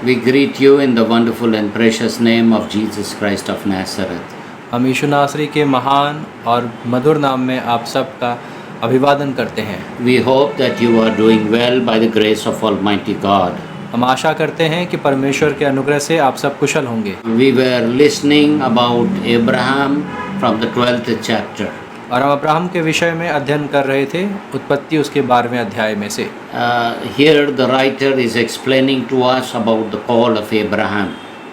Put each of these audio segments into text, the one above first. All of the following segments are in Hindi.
We greet you in the wonderful and precious name of Jesus Christ of Nazareth. हम यीशु नासरी के महान और मधुर नाम में आप सबका अभिवादन करते हैं। We hope that you are doing well by the grace of Almighty God. हम आशा करते हैं कि परमेश्वर के अनुग्रह से आप सब कुशल होंगे। We were listening about Abraham from the 12th chapter. और हम अब्राहम के विषय में अध्ययन कर रहे थे, उत्पत्ति उसके 12वें अध्याय में से। Here the writer is explaining to us about the call of Abraham.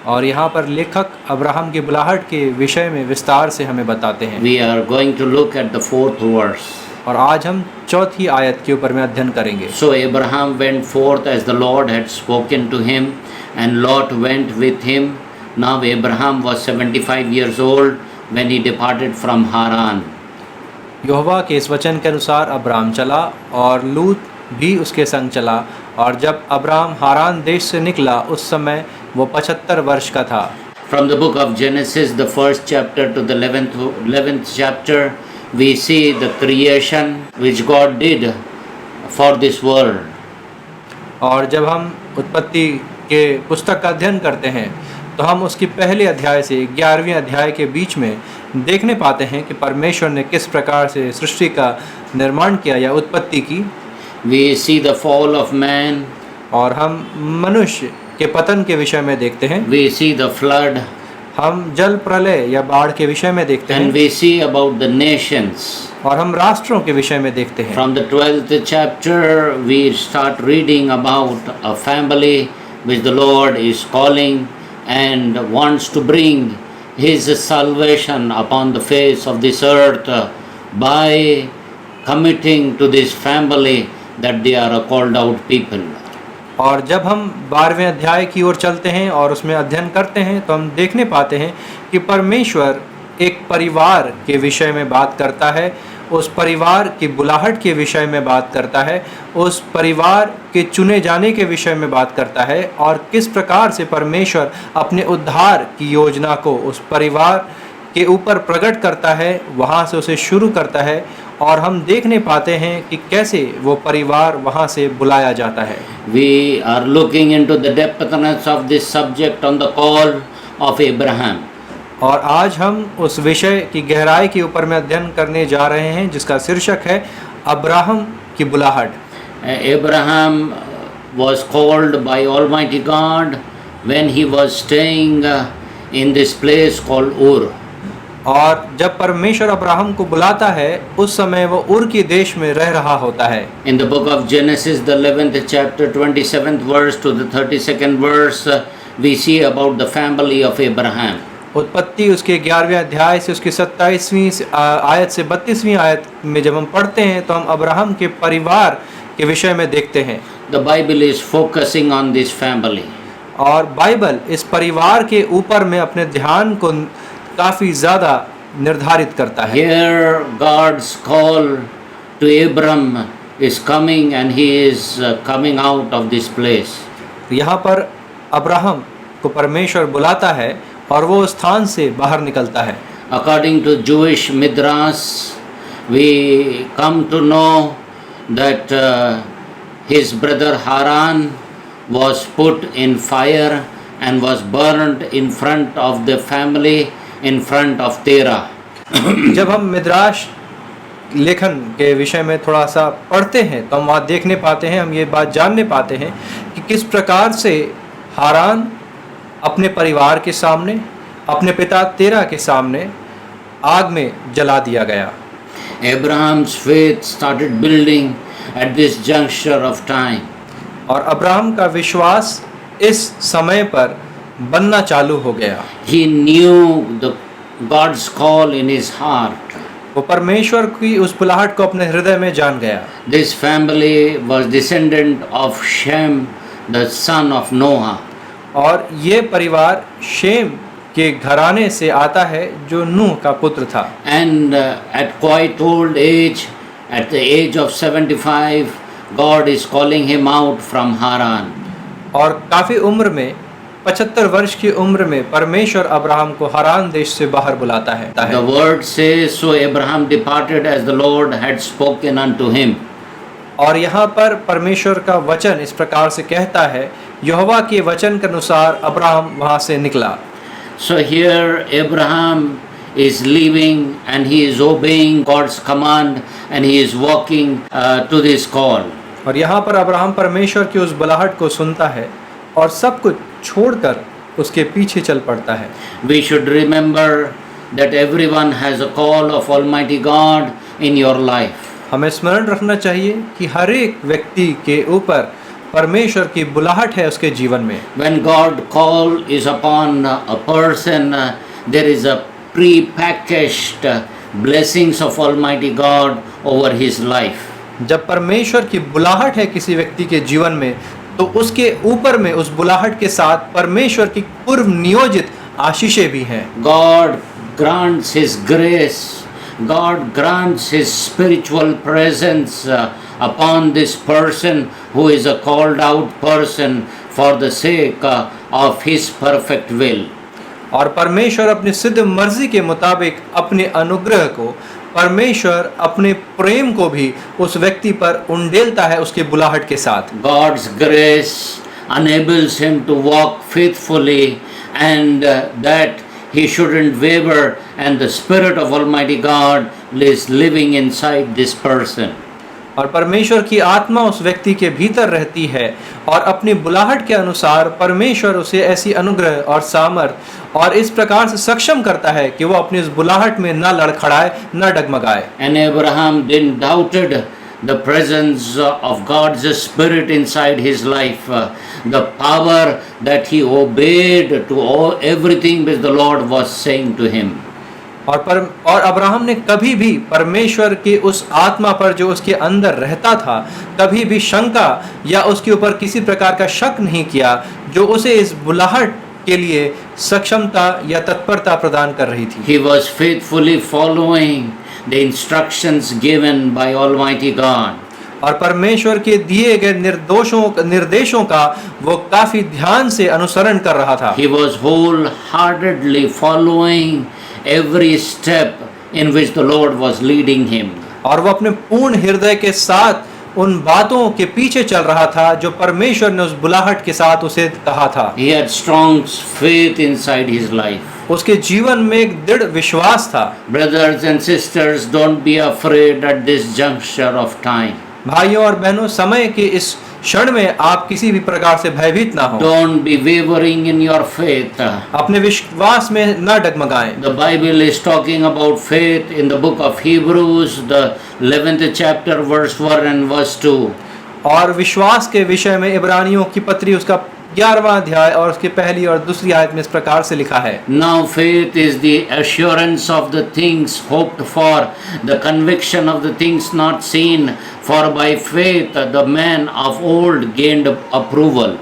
और यहाँ पर लेखक अब्राहम की बुलाहट के विषय में विस्तार से हमें बताते हैं। We are going to look at the 4th verse. और आज हम चौथी आयत के ऊपर में अध्ययन करेंगे। So Abraham went forth as the Lord had spoken to him, and Lot went with him. Now Abraham was 75 years old when he departed from Haran. यहोवा के इस वचन के अनुसार अब्राम चला और लूत भी उसके संग चला, और जब अब्राम हारान देश से निकला उस समय वो 75 वर्ष का था। From the book of Genesis, the first chapter to the 11th chapter, we see the creation which God did for this world. और जब हम उत्पत्ति के पुस्तक का अध्ययन करते हैं तो हम उसकी पहले अध्याय से 11वें अध्याय के बीच में देखने पाते हैं कि परमेश्वर ने किस प्रकार से सृष्टि का निर्माण किया या उत्पत्ति की। We see the fall of man. और हम मनुष्य के पतन के विषय में देखते हैं। We see the flood. हम जल प्रलय या बाढ़ के विषय में देखते हैं। And we see about the nations. और हम राष्ट्रों के विषय में देखते हैं। From the 12th chapter, we start reading about a family which the Lord is calling and wants to bring His salvation upon the face of this earth by committing to this family that they are a called out people. और जब हम 12वें अध्याय की ओर चलते हैं और उसमें अध्ययन करते हैं तो हम देखने पाते हैं कि परमेश्वर एक परिवार के विषय में बात करता है, उस परिवार की बुलाहट के विषय में बात करता है, उस परिवार के चुने जाने के विषय में बात करता है, और किस प्रकार से परमेश्वर अपने उद्धार की योजना को उस परिवार के ऊपर प्रकट करता है, वहाँ से उसे शुरू करता है। और हम देखने पाते हैं कि कैसे वो परिवार वहाँ से बुलाया जाता है। We are looking into the depthness of this subject on the call of Abraham. और आज हम उस विषय की गहराई के ऊपर में अध्ययन करने जा रहे हैं जिसका शीर्षक है अब्राहम की बुलाहट। Abraham was called by Almighty God when he was staying in this place called Ur. और जब परमेश्वर अब्राहम को बुलाता है उस समय वो उर के देश में रह रहा होता है। In the book of Genesis, the 11th chapter, 27th verse to the 32nd verse, we see about the family of Abraham. उत्पत्ति उसके 11वें अध्याय से उसकी 27वीं आयत से 32वीं आयत में जब हम पढ़ते हैं तो हम अब्राहम के परिवार के विषय में देखते हैं। The Bible is focusing on this family. और बाइबल इस परिवार के ऊपर में अपने ध्यान को काफ़ी ज़्यादा निर्धारित करता है। Here God's call to Abram is coming and he is coming out of this place. यहाँ पर अब्राहम को परमेश्वर बुलाता है और वो स्थान से बाहर निकलता है। According to Jewish midrash, we come to know that his brother Haran was put in fire and was burned in front of the family, in front of Terah. जब हम मिद्राश लेखन के विषय में थोड़ा सा पढ़ते हैं तो हम वहाँ देखने पाते हैं, हम ये बात जानने पाते हैं कि किस प्रकार से हारान अपने परिवार के सामने, अपने पिता तेरा के सामने आग में जला दिया गया। Abraham's faith started building at this juncture of time. और अब्राहम का विश्वास इस समय पर बनना चालू हो गया। He knew the God's call in his heart. वो परमेश्वर की उस बुलाहट को अपने हृदय में जान गया। This family was descendant of Shem, the son of Noah. और ये परिवार शेम के घराने से आता है जो नूह का पुत्र था। And at quite old age, at the age of 75, God is calling him out from Haran. और काफ़ी उम्र में 75 वर्ष की उम्र में परमेश्वर अब्राहम को हारान देश से बाहर बुलाता है। The word says, so Abraham departed as the Lord had spoken unto him. और यहाँ पर परमेश्वर का वचन इस प्रकार से कहता है यहोवा के वचन के अनुसार अब्राहम वहाँ से निकला। So here Abraham is leaving and he is obeying God's command and he is walking to this call. और यहाँ पर अब्राहम परमेश्वर की उस बुलाहट को सुनता है और सब कुछ छोड़कर उसके पीछे चल पड़ता है। We should remember that everyone has a call of Almighty God in your life. हमें स्मरण रखना चाहिए कि हर एक व्यक्ति के ऊपर परमेश्वर की बुलाहट है उसके जीवन में। When God call is upon a person, there is a pre-packaged blessings of Almighty God over his life. जब परमेश्वर की बुलाहट है किसी व्यक्ति के जीवन में तो उसके ऊपर में उस बुलाहट के साथ परमेश्वर की पूर्व नियोजित आशीषें भी हैं। God grants His grace, God grants His spiritual presence upon this person who is a called out person for the sake of His perfect will. और परमेश्वर अपनी सिद्ध मर्जी के मुताबिक अपने अनुग्रह को, परमेश्वर अपने प्रेम को भी उस व्यक्ति पर उंडेलता है उसके बुलाहट के साथ। God's grace enables him to walk faithfully and that he shouldn't waver, and the Spirit of Almighty God is living inside this person. और परमेश्वर की आत्मा उस व्यक्ति के भीतर रहती है और अपनी बुलाहट के अनुसार परमेश्वर उसे ऐसी अनुग्रह और सामर्थ और इस प्रकार से सक्षम करता है कि वो अपनी उस बुलाहट में न लड़खड़ाए न डगमगाए। And Abraham didn't doubted the presence of God's Spirit inside his life, the power that he obeyed to everything which the Lord was saying to him. और अब्राहम ने कभी भी परमेश्वर के उस आत्मा पर जो उसके अंदर रहता था कभी भी शंका या उसके ऊपर किसी प्रकार का शक नहीं किया जो उसे इस बुलाहट के लिए सक्षमता या तत्परता प्रदान कर रही थी। He was faithfully following the instructions given by Almighty God. और परमेश्वर के दिए गए निर्देशों का वो काफी ध्यान से अनुसरण कर रहा था। He was wholeheartedly following every step in which the Lord was leading him. और वो अपने पूर्ण हृदय के साथ उन बातों के पीछे चल रहा था जो परमेश्वर ने उस बुलाहट के साथ उसे कहा था। He had strong faith inside his life. उसके जीवन में एक दृढ़ विश्वास था। Brothers and sisters, don't be afraid at this juncture of time. भाइयों और बहनों, समय के इस क्षण में आप किसी भी प्रकार से भयभीत ना हो। Don't be wavering in your faith. अपने विश्वास में न डगमगाएं। The Bible is talking about faith in the book of Hebrews, the 11th chapter, verse 1 and verse 2. और विश्वास के विषय में इब्रानियों की पत्री उसका 11वां अध्याय और उसके पहली और दूसरी आयत में इस प्रकार से लिखा है। Now faith is the assurance of the things hoped for, the conviction of the things not seen, for by faith the men of old gained approval.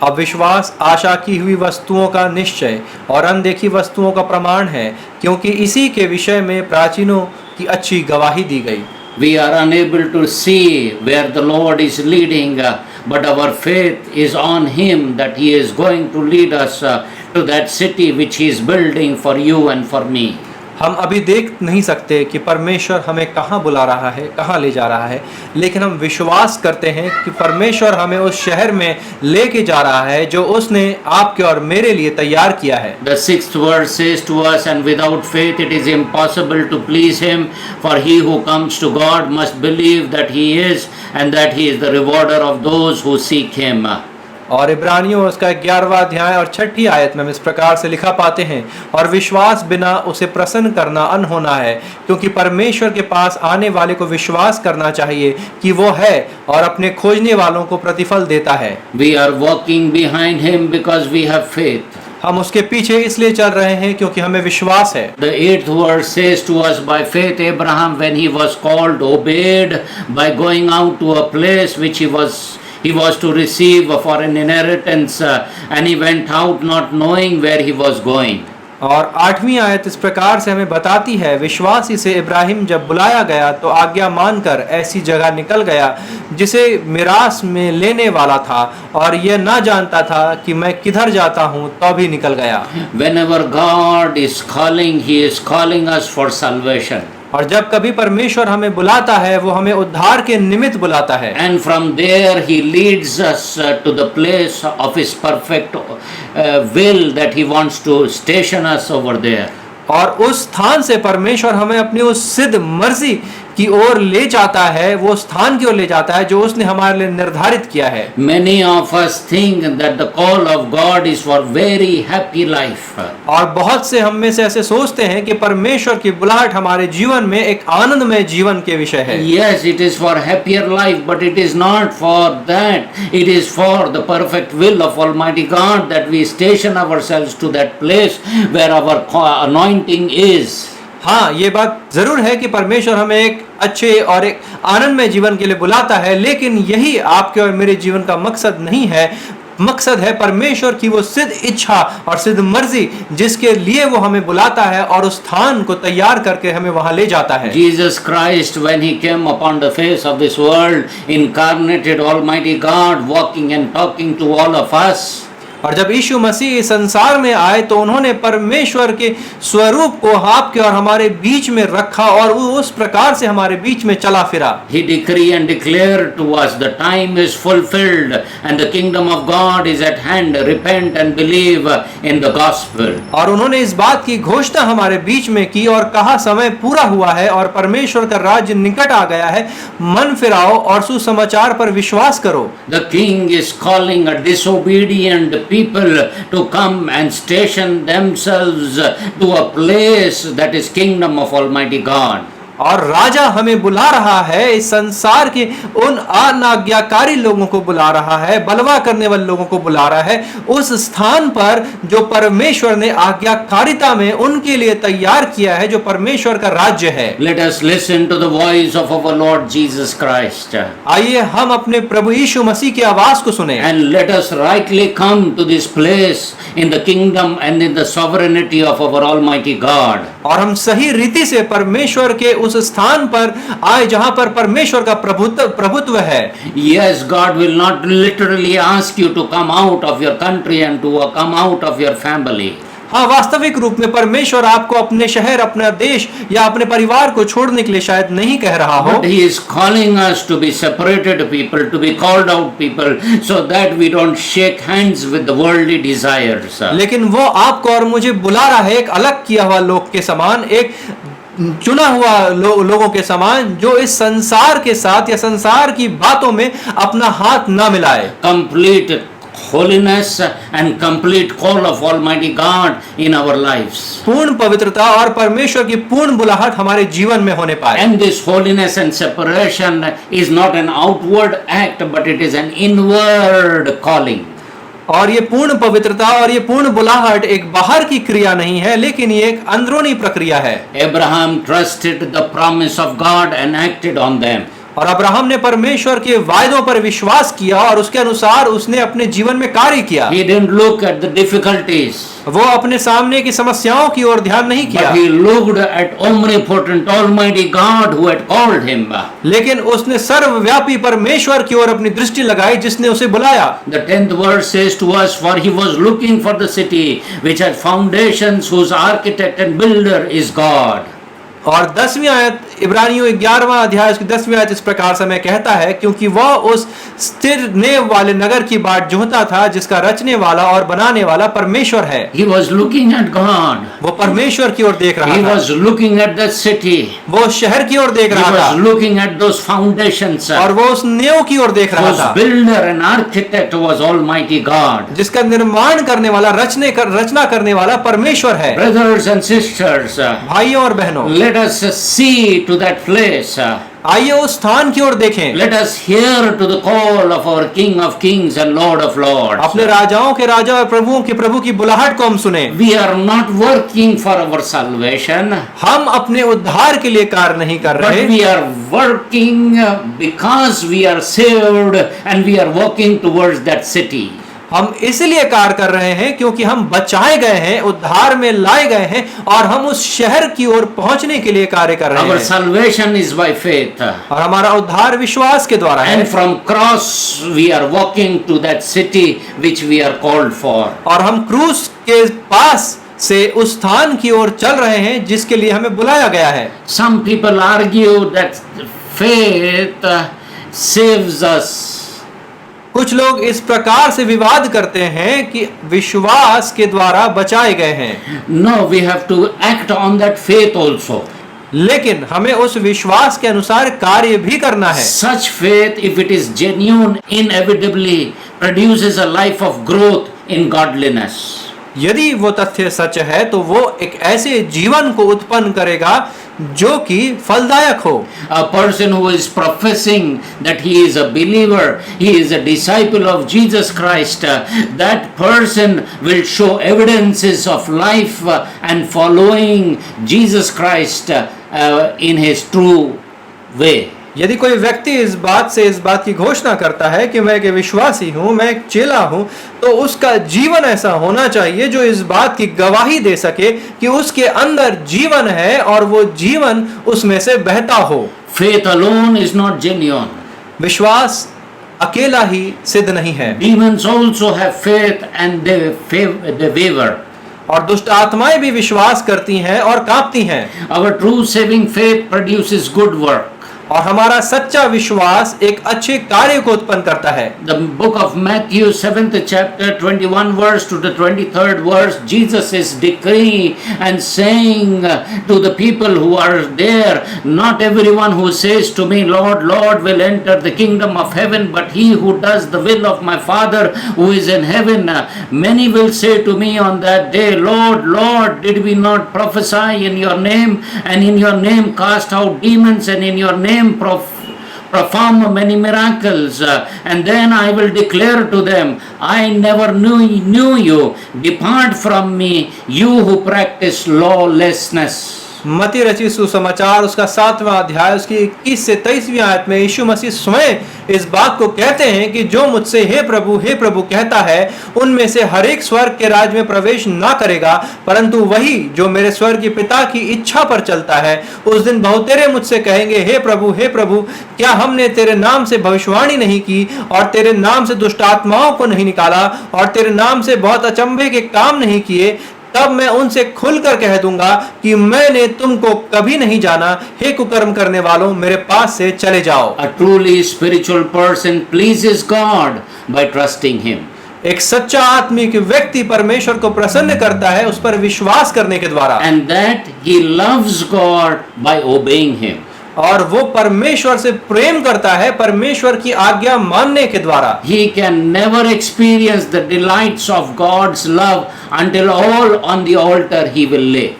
अब विश्वास आशा की हुई वस्तुओं का निश्चय और अनदेखी वस्तुओं का प्रमाण है, क्योंकि इसी के विषय में प्राचीनों की अच्छी गवाही दी गई। We are unable to see where the Lord is leading, but our faith is on Him that He is going to lead us to that city which He is building for you and for me. हम अभी देख नहीं सकते कि परमेश्वर हमें कहाँ बुला रहा है, कहाँ ले जा रहा है, लेकिन हम विश्वास करते हैं कि परमेश्वर हमें उस शहर में लेके जा रहा है जो उसने आपके और मेरे लिए तैयार किया है। The 6th verse says to us, and without faith it is impossible to please Him, for he who comes to God must believe that He is, and that He is the rewarder of those who seek Him. और इब्रानियों उसका 11वां अध्याय और 6ठी आयत में हम इस प्रकार से लिखा पाते हैं, और विश्वास बिना उसे प्रसन्न करना अनहोना है, क्योंकि परमेश्वर के पास आने वाले को विश्वास करना चाहिए कि वो है और अपने खोजने वालों को प्रतिफल देता है। We are walking behind Him because we have faith. हम उसके पीछे इसलिए चल रहे हैं क्योंकि हमें विश्वास है। The 8th verse says to us, by faith Abraham, when he was called, obeyed by going out to a place which he was to receive for an inheritance, and he went out not knowing where he was going. और 8वीं आयत इस प्रकार से हमें बताती है, विश्वासी से इब्राहिम जब बुलाया गया तो आज्ञा मानकर ऐसी जगह निकल गया जिसे मिरास में लेने वाला था, और यह ना जानता था कि मैं किधर जाता हूँ, तो भी निकल गया। Whenever God is calling, He is calling us for salvation. और जब कभी परमेश्वर हमें बुलाता है वो हमें उद्धार के निमित्त बुलाता है, And from there he leads us to the place of his perfect will that he wants to station us over there. और उस स्थान से परमेश्वर हमें अपनी उस सिद्ध मर्जी की ओर ले जाता है, वो स्थान की ओर ले जाता है जो उसने हमारे लिए निर्धारित किया है। Many of us think that the call of God is for very happy life. और बहुत से हम में से ऐसे सोचते हैं कि परमेश्वर की बुलाहट हमारे जीवन में एक आनंदमय जीवन के विषय है। Yes, it is for happier life, but it is not for that. It is for the perfect will of Almighty God that we station ourselves to that place where our anointing is. हाँ, ये बात जरूर है कि परमेश्वर हमें एक अच्छे और एक आनंदमय जीवन के लिए बुलाता है, लेकिन यही आपके और मेरे जीवन का मकसद नहीं है। मकसद है परमेश्वर की वो सिद्ध इच्छा और सिद्ध मर्जी जिसके लिए वो हमें बुलाता है और उस स्थान को तैयार करके हमें वहां ले जाता है। Jesus Christ, when he came upon the face of this world, incarnated Almighty God, walking and talking to all of us. और जब यीशु मसीह इस संसार में आए तो उन्होंने परमेश्वर के स्वरूप को आपके और हमारे बीच में रखा और वो उस प्रकार से हमारे बीच में चला फिरा। He decreed and declared to us, the time is fulfilled and the kingdom of God is at hand. Repent and believe in the gospel. और उन्होंने इस बात की घोषणा हमारे बीच में की और कहा समय पूरा हुआ है और परमेश्वर का राज्य निकट आ गया है, मन फिराओ और सुसमाचार पर विश्वास करो। The king is calling a disobedient people to come and station themselves to a place that is kingdom of Almighty God. और राजा हमें बुला रहा है, इस संसार के उन अनाज्ञाकारी लोगों को बुला रहा है, बलवा करने वाले लोगों को बुला रहा है उस स्थान पर जो परमेश्वर ने आज्ञाकारिता में उनके लिए तैयार किया है, जो परमेश्वर का राज्य है। Let us listen to the voice of our Lord Jesus Christ. आइए हम अपने प्रभु यीशु मसीह की आवाज को सुने And let us rightly come to this place in the kingdom and in the sovereignty of our Almighty God. और हम सही रीति से परमेश्वर के उस स्थान पर आए जहां पर परमेश्वर का प्रभुत्व है। Yes, God will not literally ask you to come out of your country and to come out of your family. हाँ, वास्तविक रूप में परमेश्वर आपको अपने शहर, अपना देश या अपने परिवार को छोड़ने के लिए शायद नहीं कह रहा हो। But he is calling us to be separated people, to be called out people, so that we don't shake hands with the worldly desires. लेकिन वो आपको और मुझे बुला रहा है एक अलग किया हुआ लोग के समान, एक चुना हुआ लोगों के समान जो इस संसार के साथ या संसार की बातों में अपना हाथ ना मिलाए। Complete holiness and complete call of Almighty God in our lives. पूर्ण पवित्रता और परमेश्वर की पूर्ण बुलाहट हमारे जीवन में होने पाए। And this holiness and separation is not an outward act, but it is an inward calling. और ये पूर्ण पवित्रता और ये पूर्ण बुलाहट एक बाहर की क्रिया नहीं है, लेकिन ये एक अंदरूनी प्रक्रिया है। Abraham trusted the promise of God and acted on them. और अब्राहम ने परमेश्वर के वायदों पर विश्वास किया और उसके अनुसार उसने अपने जीवन में कार्य किया। He didn't look at the difficulties. वो अपने सामने की समस्याओं की ओर ध्यान नहीं किया, But he looked at omnipotent Almighty God who had called him. लेकिन उसने सर्वव्यापी परमेश्वर की ओर अपनी दृष्टि लगाई जिसने उसे बुलाया। The 10th verse says to us, for he was looking for the city which had foundations, whose architect and builder is God. और 10वीं आयत, इब्रानियों 11वां अध्याय उसकी 10वीं आयत इस प्रकार से मैं कहता है, क्योंकि वह उस स्थिर नेव वाले नगर की बाट जोहता था जिसका रचने वाला और बनाने वाला परमेश्वर है। He was looking at God. वो परमेश्वर की ओर देख रहा He था, was looking at the city. वो शहर की ओर देख He रहा था was looking at those foundations. और वो उस नेव की ओर देख रहा Whose था builder and architect was Almighty God. जिसका निर्माण करने वाला, रचना करने वाला परमेश्वर है। Brothers and sisters, भाइयों और बहनों, let us see to that place. आइए उस स्थान की ओर देखें, Let us hear to the call of our King of Kings and Lord of Lords. अपने राजाओं के राजा और प्रभुओं के प्रभु की बुलाहट को हम सुने। We are not working for our salvation, हम अपने उद्धार के लिए कार्य नहीं कर but रहे, we are working because we are saved and we are walking towards that city. हम इसलिए कार्य कर रहे हैं क्योंकि हम बचाए गए हैं, उद्धार में लाए गए हैं और हम उस शहर की ओर पहुंचने के लिए कार्य कर रहे Our हैं। salvation is by faith. और हमारा उद्धार विश्वास के द्वारा है। And from cross we are walking to that city which we are called for. और हम क्रूस के पास से उस स्थान की ओर चल रहे हैं जिसके लिए हमें बुलाया गया है। Some people argue that faith saves us. कुछ लोग इस प्रकार से विवाद करते हैं कि विश्वास के द्वारा बचाए गए हैं, No, we have to act on that faith also. लेकिन हमें उस विश्वास के अनुसार कार्य भी करना है। Such faith, if it is genuine, inevitably produces a life of growth in godliness. यदि वो तथ्य सच है तो वो एक ऐसे जीवन को उत्पन्न करेगा जो कि फलदायक हो। A person who is professing that he is a believer, he is a disciple of Jesus Christ, that person will show evidences of life and following Jesus Christ in his true way. यदि कोई व्यक्ति इस बात की घोषणा करता है कि मैं एक विश्वासी हूँ, मैं एक चेला हूँ, तो उसका जीवन ऐसा होना चाहिए जो इस बात की गवाही दे सके कि उसके अंदर जीवन है और वो जीवन उसमें से बहता हो। Faith alone is not genuine. विश्वास अकेला ही सिद्ध नहीं है। Demons also have faith and they waver. और दुष्ट आत्माएं भी विश्वास करती हैं और कांपती हैं। Our true saving faith produces good work. और हमारा सच्चा विश्वास एक अच्छे कार्य को उत्पन्न करता है। The book of Matthew 7th chapter 21 verse to the 23rd verse, Jesus is decreeing and saying to the people who are there, not everyone who says to me, Lord, Lord, will enter the kingdom of heaven, but he who does the will of my Father who is in heaven. Many will say to me on that day, Lord, Lord, did we not prophesy in your name, and in your name cast out demons, and in your name perform many miracles? And then I will declare to them, I never knew you. Depart from me, you who practice lawlessness. मती रचित सुसमाचार उसका 7वां अध्याय उसकी 21 से 23वीं आयत में यीशु मसीह स्वयं इस बात को कहते हैं कि जो मुझसे हे प्रभु कहता है उनमें से हर एक स्वर्ग के राज में प्रवेश ना करेगा, परंतु वही जो मेरे स्वर्ग की पिता की इच्छा पर चलता है। उस दिन बहुतेरे मुझसे कहेंगे, हे प्रभु, क्या हमने तेरे नाम से भविष्यवाणी नहीं की और तेरे नाम से दुष्ट आत्माओं को नहीं निकाला और तेरे नाम से बहुत अचंभे के काम नहीं किए? तब मैं उनसे खुलकर कह दूंगा कि मैंने तुमको कभी नहीं जाना, हे कुकर्म करने वालों, मेरे पास से चले जाओ। A truly spiritual person pleases God by trusting Him. एक सच्चा आत्मिक व्यक्ति परमेश्वर को प्रसन्न करता है उस पर विश्वास करने के द्वारा, And that he loves God by obeying Him. और वो परमेश्वर से प्रेम करता है परमेश्वर की आज्ञा मानने के द्वारा। He can never experience the delights of God's love until all on the altar he will lay.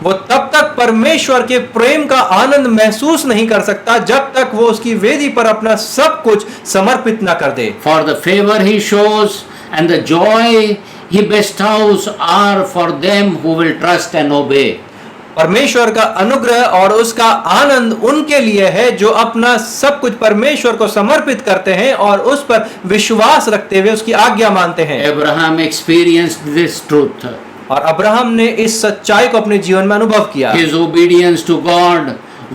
वो तब तक परमेश्वर के प्रेम का आनंद महसूस नहीं कर सकता जब तक वो उसकी वेदी पर अपना सब कुछ समर्पित ना कर दे। For the favor he shows and the joy he bestows are for them who will trust and obey. परमेश्वर का अनुग्रह और उसका आनंद उनके लिए है जो अपना सब कुछ परमेश्वर को समर्पित करते हैं और उस पर विश्वास रखते हुए उसकी आज्ञा मानते हैं। Abraham experienced this truth. और अब्राहम ने इस सच्चाई को अपने जीवन में अनुभव किया। His obedience to God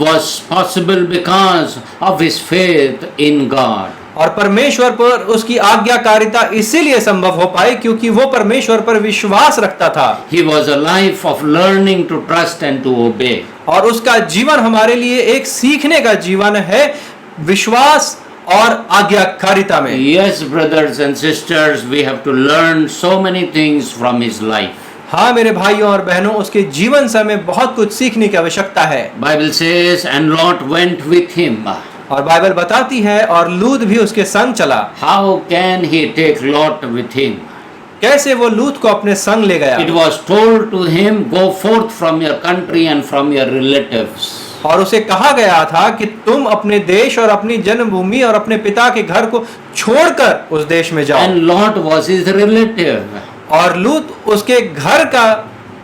was possible because of his faith in God. और परमेश्वर पर उसकी आज्ञाकारिता इसीलिए संभव हो पाई क्योंकि वो परमेश्वर पर विश्वास रखता था। He was a life of learning to trust and to obey. और उसका जीवन हमारे लिए एक सीखने का जीवन है विश्वास और आज्ञाकारिता में। Yes, brothers and sisters, we have to learn so many things from his life. हाँ मेरे भाइयों और बहनों, उसके जीवन से हमें बहुत कुछ सीखने की आवश्यकता है। Bible says, and Lot went with him. और बाइबल बताती है और लूत भी उसके संग चला। How can he take Lot with him? कैसे वो लूत को अपने संग ले गया? It was told to him, go forth from your country and from your relatives. और उसे कहा गया था कि तुम अपने देश और अपनी जन्मभूमि और अपने पिता के घर को छोड़कर उस देश में जाओ। And Lot was his relative. और लूत उसके घर का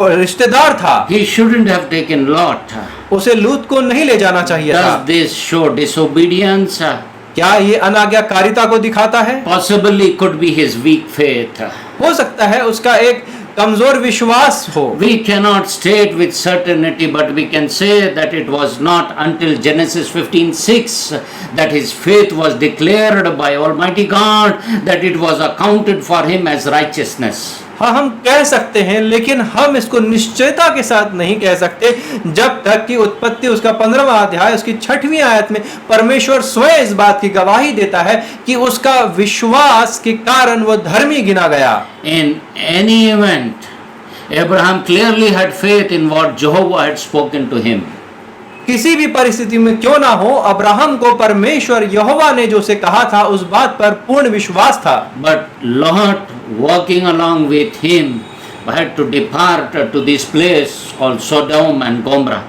रिश्तेदार था। He shouldn't have taken Lot. उसे लूत को नहीं ले जाना चाहिए था। Does this show disobedience? क्या ये अनाज्ञाकारिता को दिखाता है? Possibly could be his weak faith. हो सकता है उसका एक कमजोर विश्वास हो। We cannot state with certainty, but we can say that it was not until Genesis 15:6 that his faith was declared by Almighty God, that it was accounted for him as righteousness. हाँ, हम कह सकते हैं, लेकिन हम इसको निश्चयता के साथ नहीं कह सकते जब तक कि उत्पत्ति उसका 15वां अध्याय उसकी 6वीं आयत में परमेश्वर स्वयं इस बात की गवाही देता है कि उसका विश्वास के कारण वो धर्मी गिना गया। In any event, Abraham clearly had faith in what Jehovah had spoken to him. किसी भी परिस्थिति में क्यों ना हो, अब्राहम को परमेश्वर यहोवा ने जो उसे कहा था उस बात पर पूर्ण विश्वास था। But Lot, walking along with him, had to depart to this place called Sodom and Gomorrah.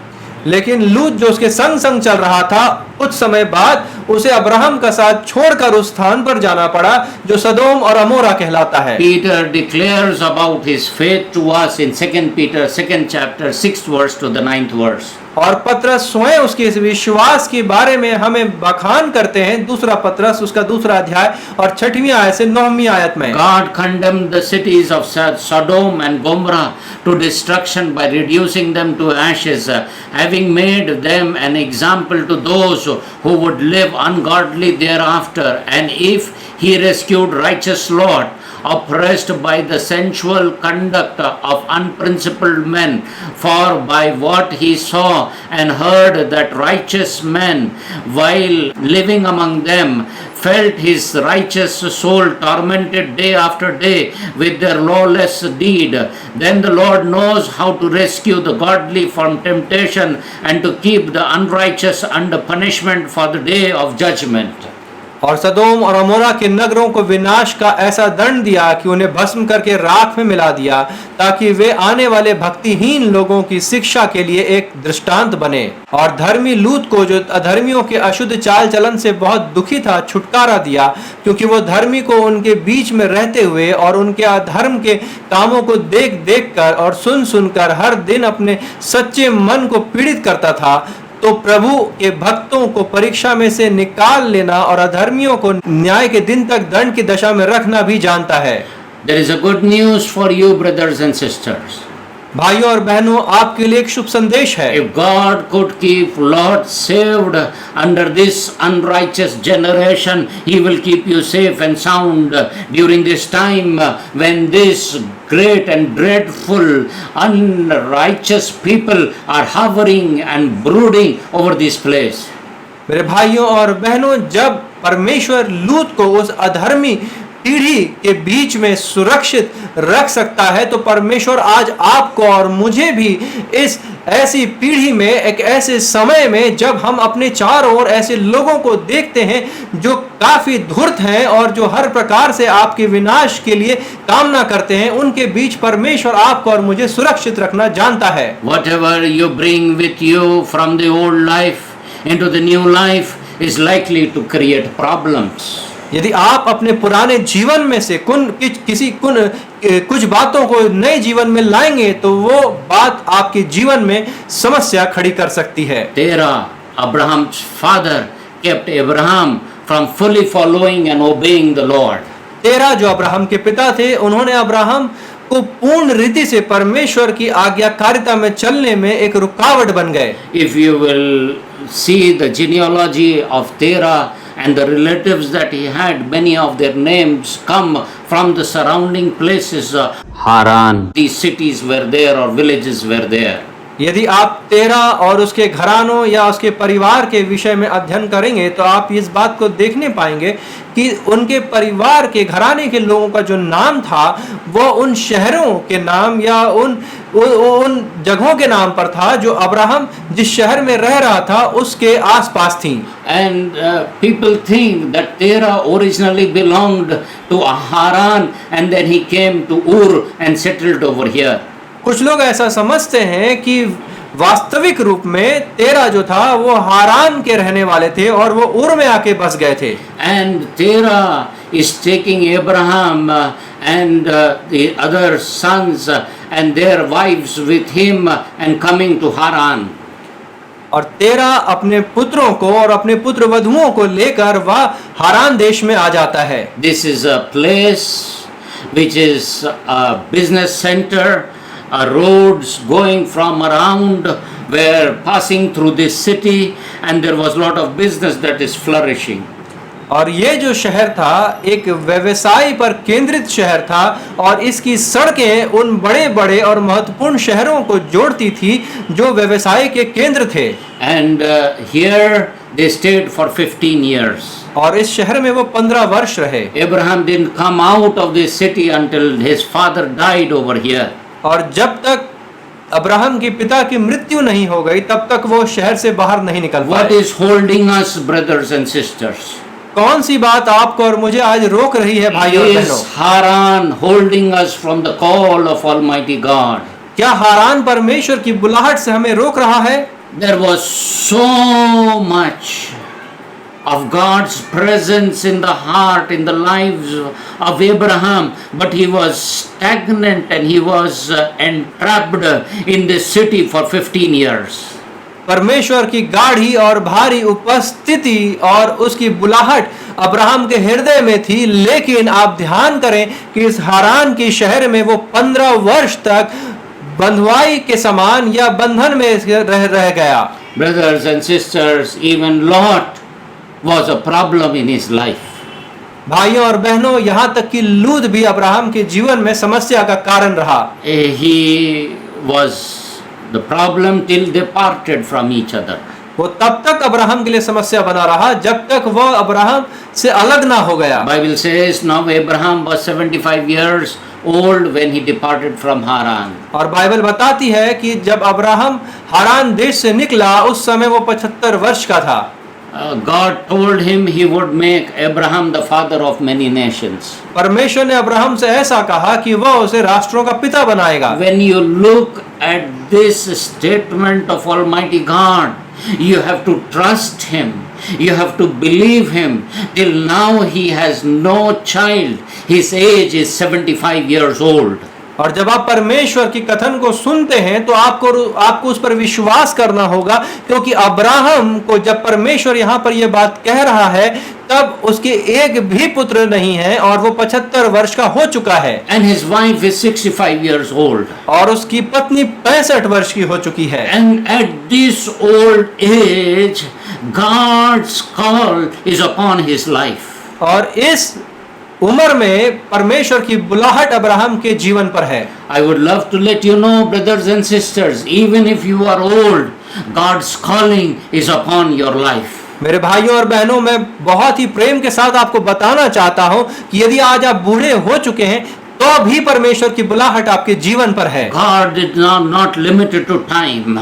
लेकिन लूत जो उसके संग संग चल रहा था, कुछ समय बाद उसे अब्राहम का साथ छोड़कर उस स्थान पर जाना पड़ा जो सदोम और अमोरा कहलाता है। Peter declares about his faith to us in 2 Peter 2nd chapter 6th verse to the 9th verse. और पत्रस स्वयं उसके इस विश्वास के बारे में हमें बखान करते हैं। दूसरा पत्रस उसका 2रा अध्याय और 6वीं आयत से 9वीं आयत में। God condemned the cities of Sodom and Gomorrah to destruction by reducing them to ashes, having made them an example to those who would live ungodly thereafter. And if he rescued righteous Lot, oppressed by the sensual conduct of unprincipled men, for by what he saw and heard that righteous men, while living among them, felt his righteous soul tormented day after day with their lawless deed, then the Lord knows how to rescue the godly from temptation and to keep the unrighteous under punishment for the day of judgment. और सदोम और अमोरा के नगरों को विनाश का ऐसा दंड दिया कि उन्हें भस्म करके राख में मिला दिया, ताकि वे आने वाले भक्तिहीन लोगों की शिक्षा के लिए एक दृष्टांत बने। और धर्मी लूत को, जो अधर्मियों के अशुद्ध चाल चलन से बहुत दुखी था, छुटकारा दिया, क्योंकि वो धर्मी को उनके बीच में रहते हुए और उनके अधर्म के कामों को देख देख कर और सुन सुनकर हर दिन अपने सच्चे मन को पीड़ित करता था। तो प्रभु के भक्तों को परीक्षा में से निकाल लेना और अधर्मियों को न्याय के दिन तक दंड की दशा में रखना भी जानता है। There is a good news for you, brothers and sisters. भाइयों और बहनों, आपके लिए एक शुभ संदेश है। If God could keep Lot saved under this unrighteous generation, He will keep you safe and sound during this time when this great and dreadful unrighteous people are hovering and brooding over this place. मेरे भाइयों और बहनों, जब परमेश्वर लूत को उस अधर्मी पीढ़ी के बीच में सुरक्षित रख सकता है, तो परमेश्वर आज आपको और मुझे भी इस ऐसी पीढ़ी में, एक ऐसे समय में जब हम अपने चारों ओर ऐसे लोगों को देखते हैं जो काफी धूर्त हैं और जो हर प्रकार से आपके विनाश के लिए कामना करते हैं, उनके बीच परमेश्वर आपको और मुझे सुरक्षित रखना जानता है। Whatever you bring with you from the old life into the new life is likely to create problems. यदि आप अपने पुराने जीवन में से कुछ बातों को नए जीवन में लाएंगे, तो वो बात आपके जीवन में समस्या खड़ी कर सकती है। Terah, Abraham's father, kept Abraham from fully following and obeying the Lord. तेरह जो अब्राहम के पिता थे, उन्होंने अब्राहम को पूर्ण रीति से परमेश्वर की आज्ञाकारिता में चलने में एक रुकावट बन गए। If you will see the genealogy of Terah and the relatives that he had, many of their names come from the surrounding places. Haran, these cities were there or villages were there. यदि आप तेरह और उसके घरानों या उसके परिवार के विषय में अध्ययन करेंगे, तो आप इस बात को देखने पाएंगे कि उनके परिवार के घराने के लोगों का जो नाम था, वो उन शहरों के नाम या उन जगहों के नाम पर था जो अब्राहम जिस शहर में रह रहा था उसके आसपास थी। And people think that Terah originally belonged to Haran and then he came to Ur and settled over here. कुछ लोग ऐसा समझते हैं कि वास्तविक रूप में तेरह जो था वो हारान के रहने वाले थे और वो उर में आके बस गए थे। And Terah is taking Abraham and the other sons and their wives with him and coming to Haran. और तेरह अपने पुत्रों को और अपने पुत्र वधुओं को लेकर वह हारान देश में आ जाता है। This is a place which is a business center. Roads going from around were passing through this city and there was a lot of business that is flourishing. और ये जो शहर था एक व्यवसाय पर केंद्रित शहर था और इसकी सड़कें उन बड़े बड़े और महत्वपूर्ण शहरों को जोड़ती थी जो व्यवसाय के केंद्र थे। And here they stayed for 15 years. और इस शहर में वो 15 वर्ष रहे। Abraham didn't come out of this city until his father died over here. और जब तक अब्राहम के पिता की मृत्यु नहीं हो गई तब तक वो शहर से बाहर नहीं निकल What पाए। is holding us, brothers and sisters? कौन सी बात आपको और मुझे आज रोक रही है भाइयों और बहनों? Is Haran holding us from the call of Almighty God? क्या हारान परमेश्वर की बुलाहट से हमें रोक रहा है? There was so much of God's presence in the heart, in the lives of Abraham, but he was stagnant and he was entrapped in this city for 15 years. परमेश्वर की गाढ़ी और भारी उपस्थिति और उसकी बुलाहट अब्राहम के हृदय में थी, लेकिन आप ध्यान करें कि इस हारान के शहर में वो 15 वर्ष तक बंधुआई के समान या बंधन में रह गया। Brothers and sisters, even Lot was a problem in his life. भाइयों और बहनों, यहाँ तक कि लूत भी अब्राहम के जीवन में समस्या का कारण रहा। He was the problem till they parted from each other. वो तब तक अब्राहम के लिए समस्या बना रहा जब तक वह अब्राहम से अलग ना हो गया। Bible says now Abraham was 75 years old when he departed from Haran. और बाइबल बताती है कि जब अब्राहम हारान देश से निकला उस समय वो 75 वर्ष का था। God told him he would make Abraham the father of many nations. परमेश्वर ने अब्राहम से ऐसा कहा कि वह उसे राष्ट्रों का पिता बनाएगा। When you look at this statement of Almighty God, you have to trust him. You have to believe him. Till now he has no child. His age is 75 years old. और जब आप परमेश्वर की कथन को सुनते हैं तो आपको उस पर विश्वास करना होगा, क्योंकि अब्राहम को जब परमेश्वर यहाँ पर यह बात कह रहा है तब उसके एक भी पुत्र नहीं है और वो 75 वर्ष का हो चुका है। And his wife is 65 years old. और उसकी पत्नी 65 वर्ष की हो चुकी है। And at this old age, God's call is upon his life. और इस उम्र में परमेश्वर की बुलाहट अब्राहम के जीवन पर है। I would love to let you know, brothers and sisters, even if you are old, God's calling is upon your life. मेरे भाइयों और बहनों, मैं बहुत ही प्रेम के साथ आपको बताना चाहता हूं कि यदि आज आप बूढ़े हो चुके हैं तो भी परमेश्वर की बुलाहट आपके जीवन पर है। God is not limited to time.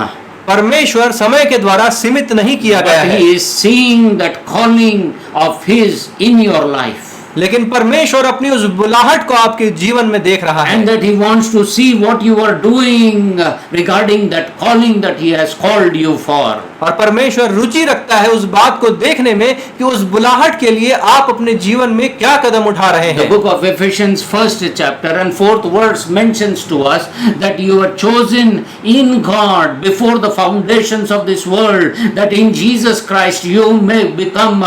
परमेश्वर समय के द्वारा सीमित नहीं किया गया But है, he is seeing that calling of his in your life. लेकिन परमेश्वर अपनी उस बुलाहट को आपके जीवन में देख रहा है। And that he wants to see what you are doing regarding that calling that he has called you for. और परमेश्वर रुचि रखता है उस बात को देखने में कि उस बुलाहट के लिए आप अपने जीवन में क्या कदम उठा रहे The हैं। book of Ephesians 1st chapter and 4th verse mentions to us that you were chosen in God before the foundations of this world, that in Jesus Christ you may become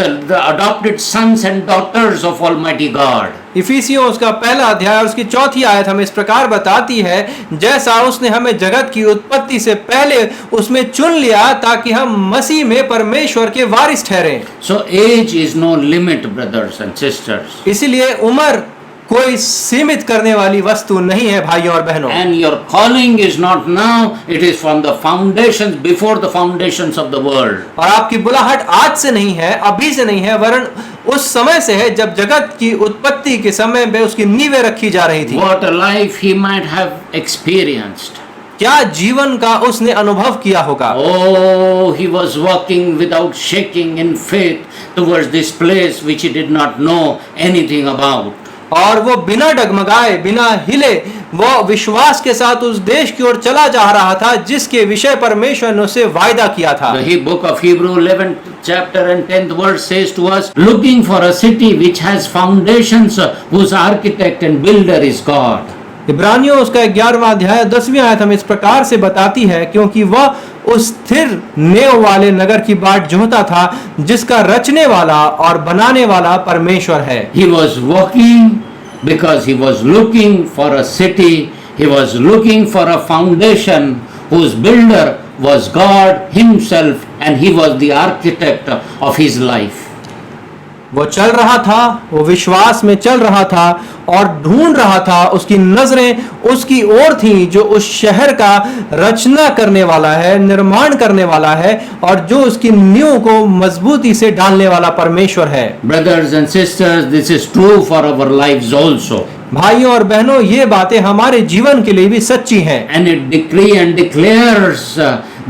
the adopted sons and daughters of Almighty God. इफिसियों उसका पहला अध्याय और उसकी चौथी आयत हमें इस प्रकार बताती है, जैसा उसने हमें जगत की उत्पत्ति से पहले उसमें चुन लिया ताकि हम मसीह में परमेश्वर के वारिस ठहरें। So age is no limit, brothers and sisters. इसीलिए उम्र कोई सीमित करने वाली वस्तु नहीं है भाइयों और बहनों। And your calling is not now, it is from the foundations, before the foundations of the world. और आपकी बुलाहट आज से नहीं है, अभी से नहीं है, वरन उस समय से है जब जगत की उत्पत्ति के समय में उसकी नींवें रखी जा रही थी। What a life he might have experienced. क्या जीवन का उसने अनुभव किया होगा। Oh, he was walking without shaking in faith towards this place which he did not know anything about. और वो बिना डगमगाए, बिना हिले, वो विश्वास के साथ उस देश की ओर चला जा रहा था जिसके विषय परमेश्वर ने उसे वायदा किया था। The book of Hebrew 11th chapter and 10th verse says to us, looking for a city which has foundations, whose architect and builder is God. इब्रानियों उसका 11वां अध्याय 10वीं आयत हमें इस प्रकार से बताती है, क्योंकि वह उस स्थिर नेव वाले नगर की बाट जोहता था जिसका रचने वाला और बनाने वाला परमेश्वर है। He was walking because he was looking for a city, he was looking for a foundation whose builder was God himself and he was the architect of his life. वो चल रहा था, वो विश्वास में चल रहा था और ढूंढ रहा था, उसकी नजरें उसकी ओर थी जो उस शहर का रचना करने वाला है, निर्माण करने वाला है और जो उसकी नींव को मजबूती से डालने वाला परमेश्वर है। Brothers and sisters, this is true for our lives also. भाइयों और बहनों, ये बातें हमारे जीवन के लिए भी सच्ची हैं। And it decree and declares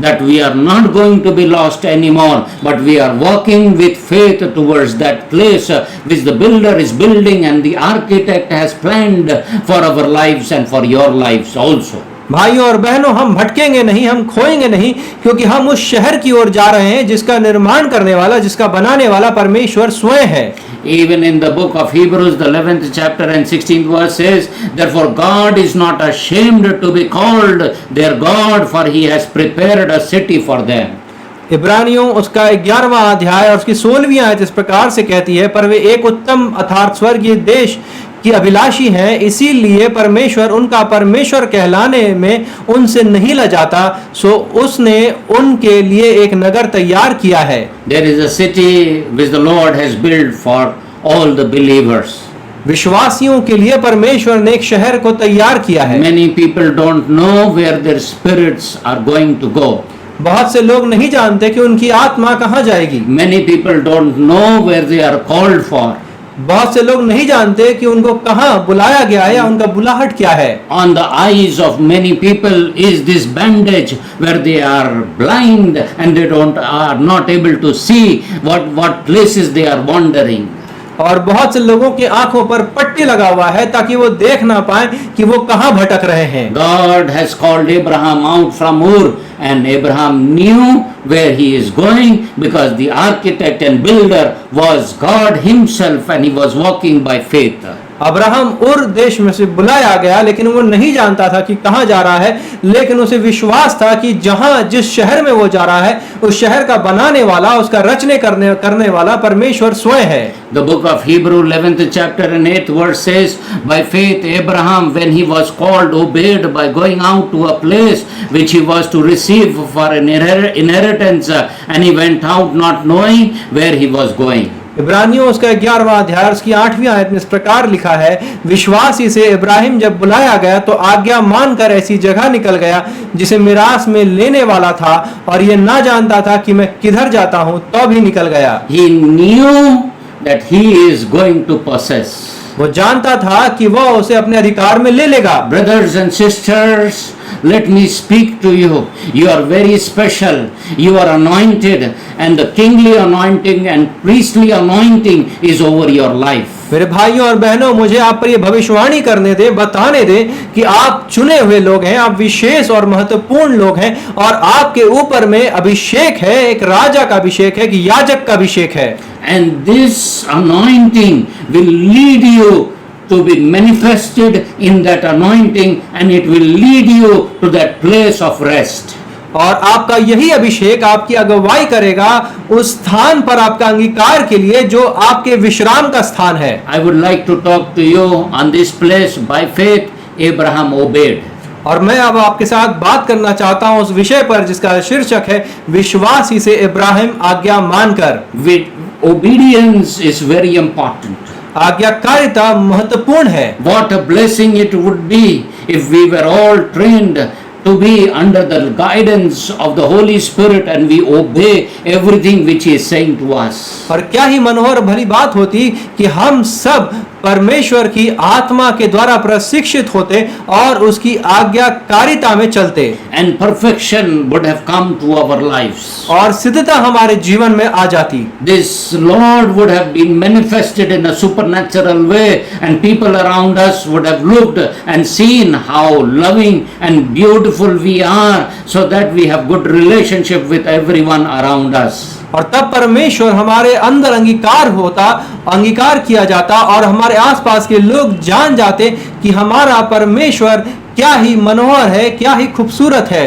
that we are not going to be lost anymore, but we are walking with faith towards that place which the builder is building and the architect has planned for our lives and for your lives also. भाइयों और बहनों, हम भटकेंगे नहीं, हम खोएंगे नहीं, क्योंकि हम उस शहर की ओर जा रहे हैं जिसका निर्माण करने वाला, जिसका बनाने वाला परमेश्वर स्वयं है। Even in the book of Hebrews, the 11th chapter and 16th verse says, therefore God is not ashamed to be called their God, for he has prepared a city for them. इब्रानियों उसका 11वां अध्याय और उसकी 16वीं आयत इस प्रकार से कहती है, पर वे एक उत्तम अर्थात स्वर्गीय देश की अभिलाषी हैं, इसीलिए परमेश्वर उनका परमेश्वर कहलाने में उनसे नहीं लजाता, सो उसने उनके लिए एक नगर तैयार किया है। There is a city which the Lord has built for all the believers. विश्वासियों के लिए परमेश्वर ने एक शहर को तैयार किया है। Many people don't know where their spirits are going to go. बहुत से लोग नहीं जानते कि उनकी आत्मा कहाँ जाएगी। Many people don't know where they are called for. बहुत से लोग नहीं जानते कि उनको कहाँ बुलाया गया है या उनका बुलाहट क्या है। On the eyes of many people is this bandage where they are blind and they are not able to see what places they are wandering. और बहुत से लोगों की आंखों पर पट्टी लगा हुआ है ताकि वो देख ना पाए कि वो कहाँ भटक रहे हैं। God has called Abraham out from Ur, and Abraham knew where he is going because the architect and builder was God himself and he was walking by faith. Abraham उर देश में से बुलाया गया, लेकिन वो नहीं जानता था कि कहाँ जा रहा है, लेकिन उसे विश्वास था कि जिस शहर में वो जा रहा है उस शहर का बनाने वाला, उसका रचने करने वाला परमेश्वर स्वयं है। The book of Hebrew 11th chapter and 8th verse says, by faith Abraham, when he was called, obeyed by going out to a place which he was to receive for an inheritance, and he went out not knowing where he was going. इब्रानियों उसका 11वां अध्याय उसकी 8वीं आयत में इस प्रकार लिखा है, विश्वासी से इब्राहिम जब बुलाया गया तो आज्ञा मानकर ऐसी जगह निकल गया जिसे मिरास में लेने वाला था, और ये ना जानता था कि मैं किधर जाता हूँ, तो भी निकल गया। He knew that he is going to possess. वो जानता था कि वह उसे अपने अधिकार में ले लेगा। Brothers and sisters, let me speak to you. You are very special. You are anointed, and the kingly anointing and priestly anointing is over your life. मेरे भाइयों और बहनों, मुझे आप पर ये भविष्यवाणी करने दें, बताने दें कि आप चुने हुए लोग हैं, आप विशेष और महत्वपूर्ण लोग हैं, और आपके ऊपर में अभिषेक है, एक राजा का अभिषेक है, कि याजक का अभिषेक है। And this anointing will lead you to be manifested in that anointing, and it will lead you to that place of rest. और आपका यही अभिषेक आपकी अगुवाई करेगा उस स्थान पर, आपका अंगीकार के लिए जो आपके विश्राम का स्थान है। I would like to talk to you on this place. By faith Abraham obeyed. और मैं अब आपके साथ बात करना चाहता हूं उस विषय पर जिसका शीर्षक है विश्वासी से इब्राहिम आज्ञा मानकर। Obedience is very important. आज्ञाकारिता महत्वपूर्ण है। What a blessing it would be if we were all trained to be under the guidance of the Holy Spirit and we obey everything which He is saying to us. और क्या ही मनोहर भली बात होती कि हम सब परमेश्वर की आत्मा के द्वारा प्रशिक्षित होते और उसकी आज्ञाकारिता में चलते। And perfection would have come to our lives. और सिद्धता हमारे जीवन में आ जाती। This Lord would have been manifested in a supernatural way, and people around us would have looked and seen how loving and beautiful we are, so that we have good relationship with everyone around us. और तब परमेश्वर हमारे अंदर अंगीकार किया जाता और हमारे आसपास के लोग जान जाते कि हमारा परमेश्वर क्या ही मनोहर है, क्या ही खूबसूरत है।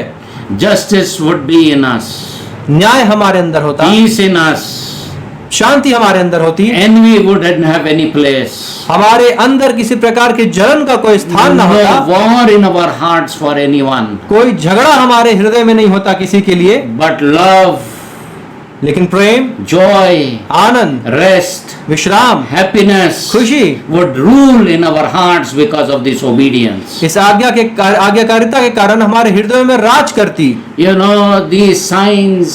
Justice would be in us. न्याय हमारे अंदर होता, Peace in us. शांति हमारे अंदर होती, Envy wouldn't have any place. हमारे अंदर किसी प्रकार के जलन का कोई स्थान न होता, No war in our hearts for anyone. कोई झगड़ा हमारे हृदय में नहीं होता किसी के लिए, But love लेकिन प्रेम, joy, आनंद, rest, विश्राम, happiness खुशी would rule in our hearts because of this obedience. इस आज्ञाकारिता के कारण हमारे हृदय में राज करती। You know, these signs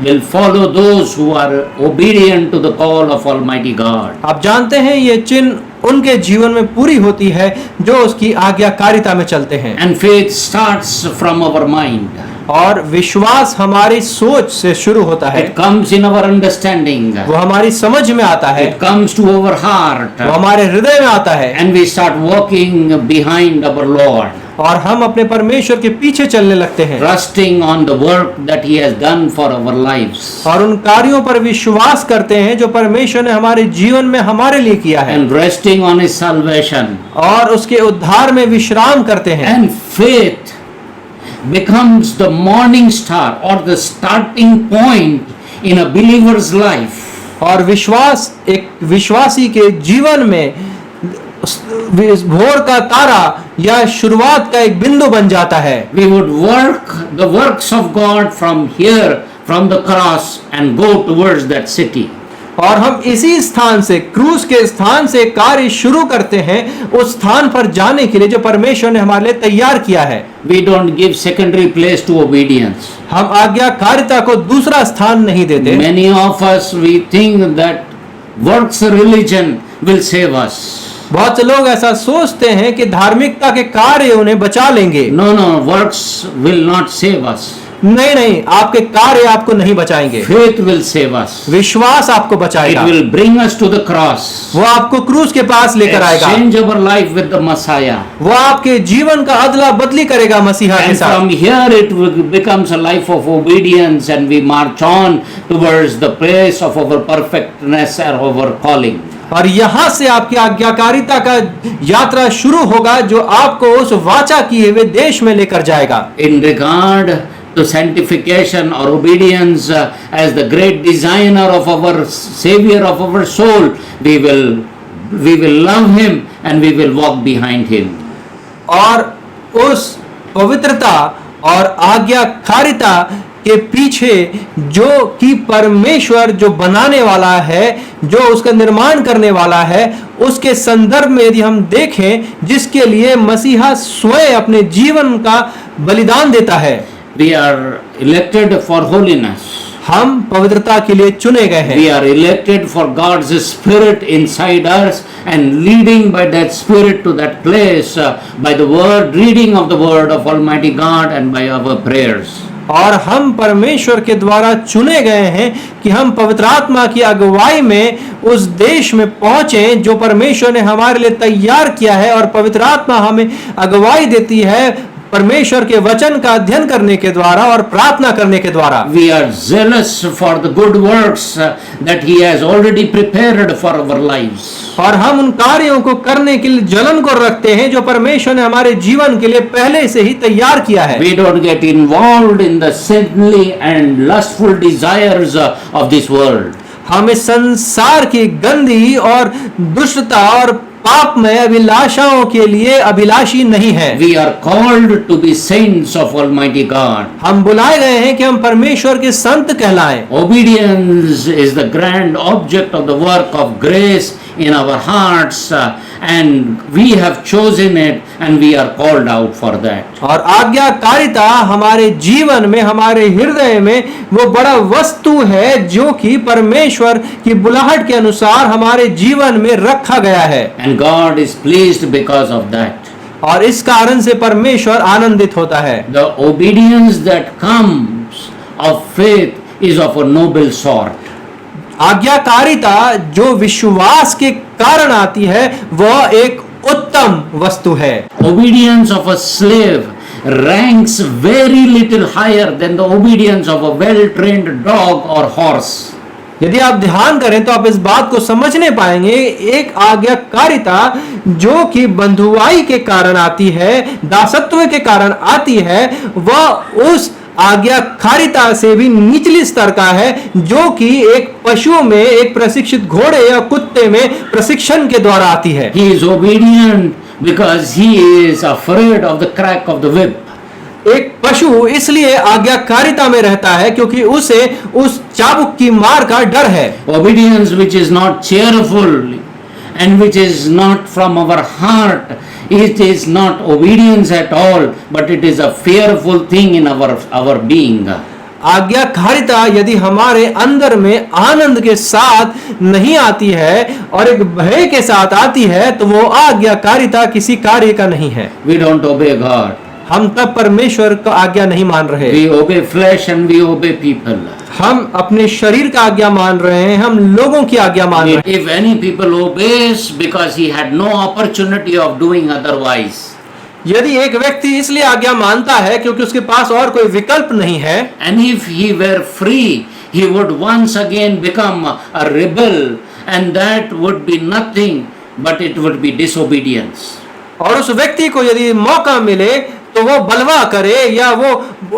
will follow those who are obedient to the call of Almighty God. आप जानते हैं ये चिन्ह उनके जीवन में पूरी होती है जो उसकी आज्ञाकारिता में चलते हैं। And faith starts from our mind. और विश्वास हमारी सोच से शुरू होता है, It comes in our understanding. वो हमारी समझ में आता है, It comes to our heart. वो हमारे हृदय में आता है, And we start walking behind our Lord, और हम अपने परमेश्वर के पीछे चलने लगते हैं trusting on the work that He has done for our lives, और उन कार्यों पर विश्वास करते हैं जो परमेश्वर ने हमारे जीवन में हमारे लिए किया है, and resting on His salvation. और उसके उद्धार में विश्राम करते हैं। And faith becomes the morning star or the starting point in a believer's life. और विश्वास एक विश्वासी के जीवन में भोर का तारा या शुरुआत का एक बिंदु बन जाता है। We would work the works of God from here, from the cross, and go towards that city. और हम इसी स्थान से, क्रूस के स्थान से कार्य शुरू करते हैं उस स्थान पर जाने के लिए जो परमेश्वर ने हमारे लिए तैयार किया है। We don't give secondary place to obedience. हम आज्ञाकारिता को दूसरा स्थान नहीं देते। Many of us, we think that works religion will save us. बहुत से लोग ऐसा सोचते हैं कि धार्मिकता के कार्य उन्हें बचा लेंगे। No, no, works will not save us. नहीं नहीं, आपके कार्य आपको नहीं बचाएंगे, Faith will save us. विश्वास आपको It बचाएगा। will bring us to the cross. वो आपको क्रूस के पास लेकर आएगा, Exchange our life with the Messiah. वो आपके जीवन का अदला बदली करेगा मसीहा के And साथ। from here it becomes a life of obedience, and we march on towards the place of our perfectness or our calling. और यहाँ से आपकी आज्ञाकारिता का यात्रा शुरू होगा जो आपको उस वाचा किए हुए देश में लेकर जाएगा। In regard to sanctification or obedience as the great designer of our Savior of our soul, we will love Him and we will walk behind Him. और उस पवित्रता और आज्ञाकारिता के पीछे जो कि परमेश्वर जो बनाने वाला है, जो उसका निर्माण करने वाला है, उसके संदर्भ में यदि हम देखें जिसके लिए मसीहा स्वयं अपने जीवन का बलिदान देता है। We are elected for holiness. हम पवित्रता के लिए चुने गए हैं। We are elected for God's Spirit inside us and leading by that Spirit to that place by the word, reading of the word of Almighty God and by our prayers. और हम परमेश्वर के द्वारा चुने गए हैं कि हम पवित्र आत्मा की अगुवाई में उस देश में पहुंचे जो परमेश्वर ने हमारे लिए तैयार किया है, और पवित्र आत्मा हमें अगुवाई देती है परमेश्वर के वचन का अध्ययन करने के द्वारा और प्रार्थना करने के द्वारा। We are zealous for the good works that He has already prepared for our lives. और हम उन कार्यों को करने के लिए जलन को रखते हैं जो परमेश्वर ने हमारे जीवन के लिए पहले से ही तैयार किया है। We don't get involved in the sinful and lustful desires of this world. हम इस संसार की गंदी और दुष्टता और पाप में अभिलाषाओं के लिए अभिलाषी नहीं है। We are called to be saints of Almighty God. हम बुलाए गए हैं कि हम परमेश्वर के संत कहलाएं। Obedience is the grand object of the work of grace in our hearts, and we have chosen it and we are called out for that. और आज्ञाकारिता हमारे जीवन में, हमारे हृदय में वो बड़ा वस्तु है जो कि परमेश्वर की बुलाहट के अनुसार हमारे जीवन में रखा गया है। And God is pleased because of that. और इस कारण से परमेश्वर आनंदित होता है। The obedience that comes of faith is of a noble sort. आज्ञाकारिता जो विश्वास के कारण आती है वह एक उत्तम वस्तु है। Obedience of a slave ranks very little higher than the obedience of a well-trained dog or horse. यदि आप ध्यान करें तो आप इस बात को समझने पाएंगे, एक आज्ञाकारिता जो कि बंधुआई के कारण आती है, दासत्व के कारण आती है, वह उस आज्ञाकारिता से भी निचली स्तर का है जो कि एक पशु में, एक प्रशिक्षित घोड़े या कुत्ते में प्रशिक्षण के द्वारा आती है। He is obedient because he is afraid of the crack of the whip. एक पशु इसलिए आज्ञाकारिता में रहता है क्योंकि उसे उस चाबुक की मार का डर है। Obedience which is not cheerful and which is not from our heart, it is not obedience at all, but it is a fearful thing in our being. आज्ञाकारिता यदि हमारे अंदर में आनंद के साथ नहीं आती है और एक भय के साथ आती है तो वो आज्ञाकारिता किसी कार्य का नहीं है। We don't obey God. हम तब परमेश्वर का आज्ञा नहीं मान रहे, We obey flesh and we obey people. हम अपने शरीर का आज्ञा मान रहे हैं, हम लोगों की आज्ञा मान रहे हैं। If any people obeys because he had no opportunity of doing otherwise, यदि एक व्यक्ति इसलिए आज्ञा मानता है क्योंकि उसके पास और कोई विकल्प नहीं है, and if he were free, he would once again become a rebel, and that would be nothing but it would be disobedience. और उस व्यक्ति को यदि मौका मिले तो वो बलवा करे या वो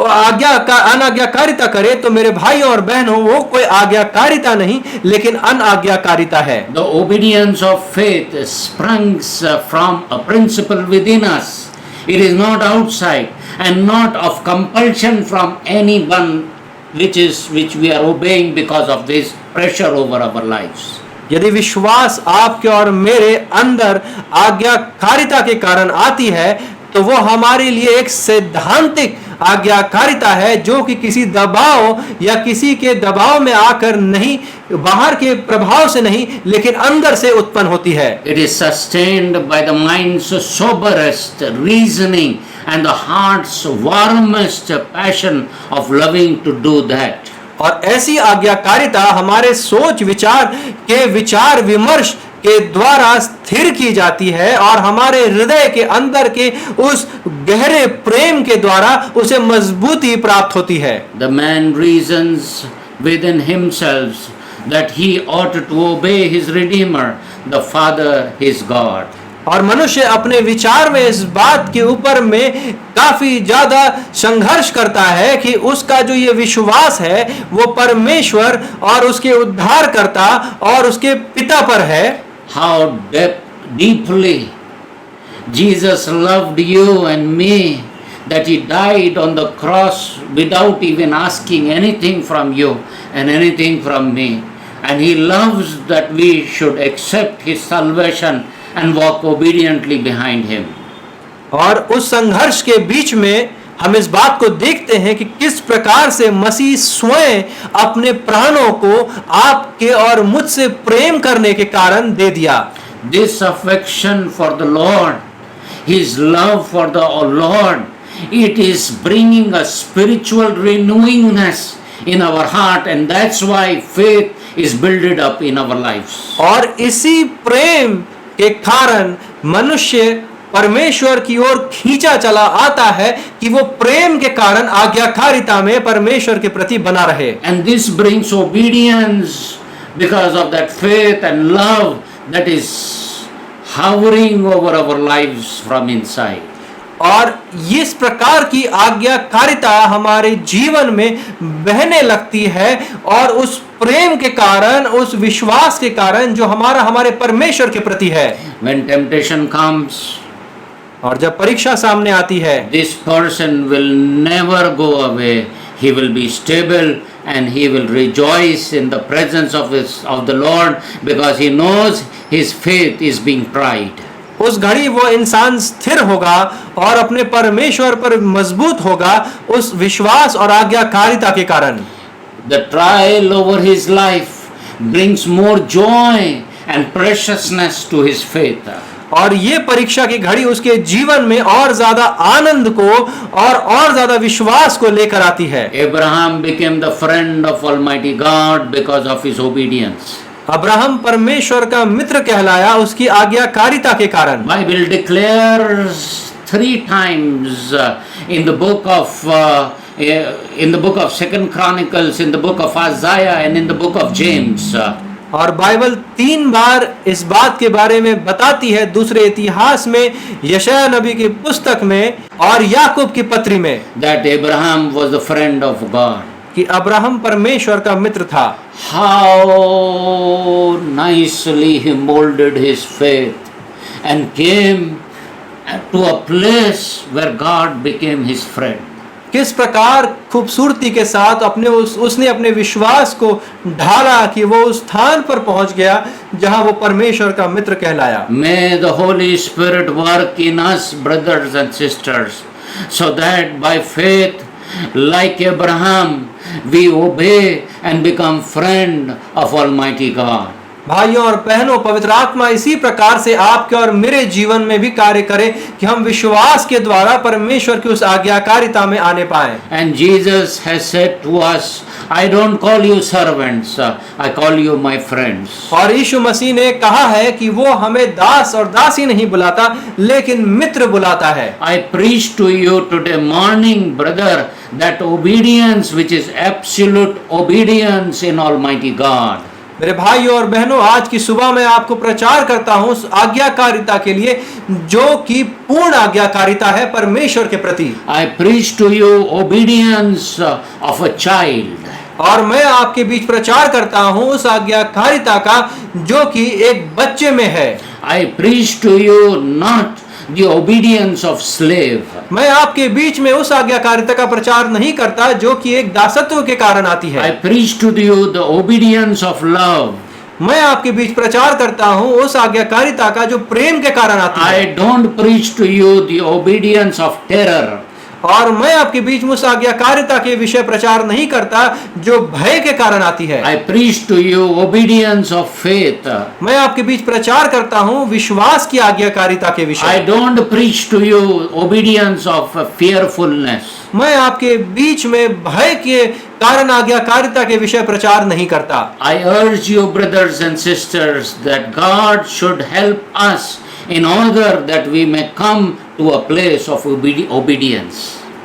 अनाज्ञाकारिता करे तो मेरे भाइयों और बहनों वो कोई आज्ञाकारिता नहीं लेकिन अनाज्ञाकारिता है। The obedience of faith springs from a principle within us. It is not outside and not of compulsion from anyone which we are obeying because of this pressure over our lives. यदि विश्वास आपके और मेरे अंदर आज्ञाकारिता के कारण आती है तो वो हमारे लिए एक सैद्धांतिक आज्ञाकारिता है जो कि किसी दबाव या किसी के दबाव में आकर नहीं, बाहर के प्रभाव से नहीं लेकिन अंदर से उत्पन्न होती है। It is sustained by the mind's soberest reasoning and the heart's warmest passion of loving to do that. और ऐसी आज्ञाकारिता हमारे सोच विचार के विचार विमर्श के द्वारा स्थिर की जाती है और हमारे हृदय के अंदर के उस गहरे प्रेम के द्वारा उसे मजबूती प्राप्त होती है। The man reasons within himself that he ought to obey his Redeemer, the Father, his God. और मनुष्य अपने विचार में इस बात के ऊपर में काफी ज्यादा संघर्ष करता है कि उसका जो ये विश्वास है वो परमेश्वर और उसके उद्धारकर्ता और उसके पिता पर है। How deeply Jesus loved you and me that he died on the cross without even asking anything from you and anything from me, and he loves that we should accept his salvation and walk obediently behind him. और उस संघर्ष के बीच में हम इस बात को देखते हैं कि किस प्रकार से मसीह स्वयं अपने प्राणों को आपके और मुझसे प्रेम करने के कारण दे दिया। This affection for the Lord, his love for the Lord, it is bringing a spiritual renewingness in our heart, and that's why faith is built up in our lives. और इसी प्रेम के कारण मनुष्य परमेश्वर की ओर खींचा चला आता है कि वो प्रेम के कारण आज्ञाकारिता में परमेश्वर के प्रति बना रहे। And this brings obedience because of that faith and love that is hovering over our lives from inside. और इस प्रकार की आज्ञाकारिता हमारे जीवन में बहने लगती है और उस प्रेम के कारण, उस विश्वास के कारण जो हमारे परमेश्वर के प्रति है। When temptation comes, और जब परीक्षा सामने आती है, this person will never go away. He will be stable and he will rejoice in the presence of the Lord because he knows his faith is being tried. उस घड़ी वो इंसान स्थिर होगा और अपने परमेश्वर पर मजबूत होगा उस विश्वास और आज्ञाकारिता के कारण। The trial over his life brings more joy and preciousness to his faith. और ये परीक्षा की घड़ी उसके जीवन में और ज्यादा आनंद को और ज्यादा विश्वास को लेकर आती है। Abraham became the friend of Almighty God because of his obedience. Abraham परमेश्वर का मित्र कहलाया उसकी आज्ञाकारिता के कारण। Bible declares 3 times in the book of 2 Chronicles, in the book of Isaiah and in the book of James. और बाइबल 3 बार इस बात के बारे में बताती है, दूसरे इतिहास में, यशायाह नबी की पुस्तक में और याकूब की पत्री में, that Abraham was the friend of God. कि अब्राहम परमेश्वर का मित्र था। How nicely he molded his faith and came to a place where God became his friend. किस प्रकार खूबसूरती के साथ उसने अपने विश्वास को ढाला कि वो उस स्थान पर पहुंच गया जहां वो परमेश्वर का मित्र कहलाया। May the Holy Spirit work in us, brothers and sisters, so that by faith, like Abraham, we obey and become friend of Almighty God. भाइयों और बहनों, पवित्र आत्मा इसी प्रकार से आपके और मेरे जीवन में भी कार्य करे कि हम विश्वास के द्वारा परमेश्वर की उस आज्ञाकारिता में आने पाए। And Jesus has said to us, I don't call you servants, I call you my friends. और यीशु मसीह ने कहा है कि वो हमें दास और दासी नहीं बुलाता लेकिन मित्र बुलाता है। I preach to you today morning, brother, that obedience which is absolute obedience in Almighty God. मेरे भाइयों और बहनों, आज की सुबह मैं आपको प्रचार करता हूँ उस आज्ञाकारिता के लिए जो कि पूर्ण आज्ञाकारिता है परमेश्वर के प्रति। I preach to you obedience of a child. और मैं आपके बीच प्रचार करता हूँ उस आज्ञाकारिता का जो कि एक बच्चे में है। I preach to you not the obedience of slave. मैं आपके बीच में उस आज्ञाकारिता का प्रचार नहीं करता जो कि एक दासत्व के कारण आती है। I preach to you the obedience of love. मैं आपके बीच प्रचार करता हूँ उस आज्ञाकारिता का जो प्रेम के कारण आती है। I don't preach to you the obedience of terror. और मैं आपके बीच में उस आज्ञाकारिता के विषय प्रचार नहीं करता जो भय के कारण आती है। I preach to you obedience of faith. मैं आपके बीच प्रचार करता हूँ विश्वास की आज्ञाकारिता के I विषय। don't preach to you obedience of fearfulness. मैं आपके बीच में भय के कारण आज्ञाकारिता के विषय प्रचार नहीं करता। I urge you, brothers and sisters, that God should help us in order that we may come to a place of obedience.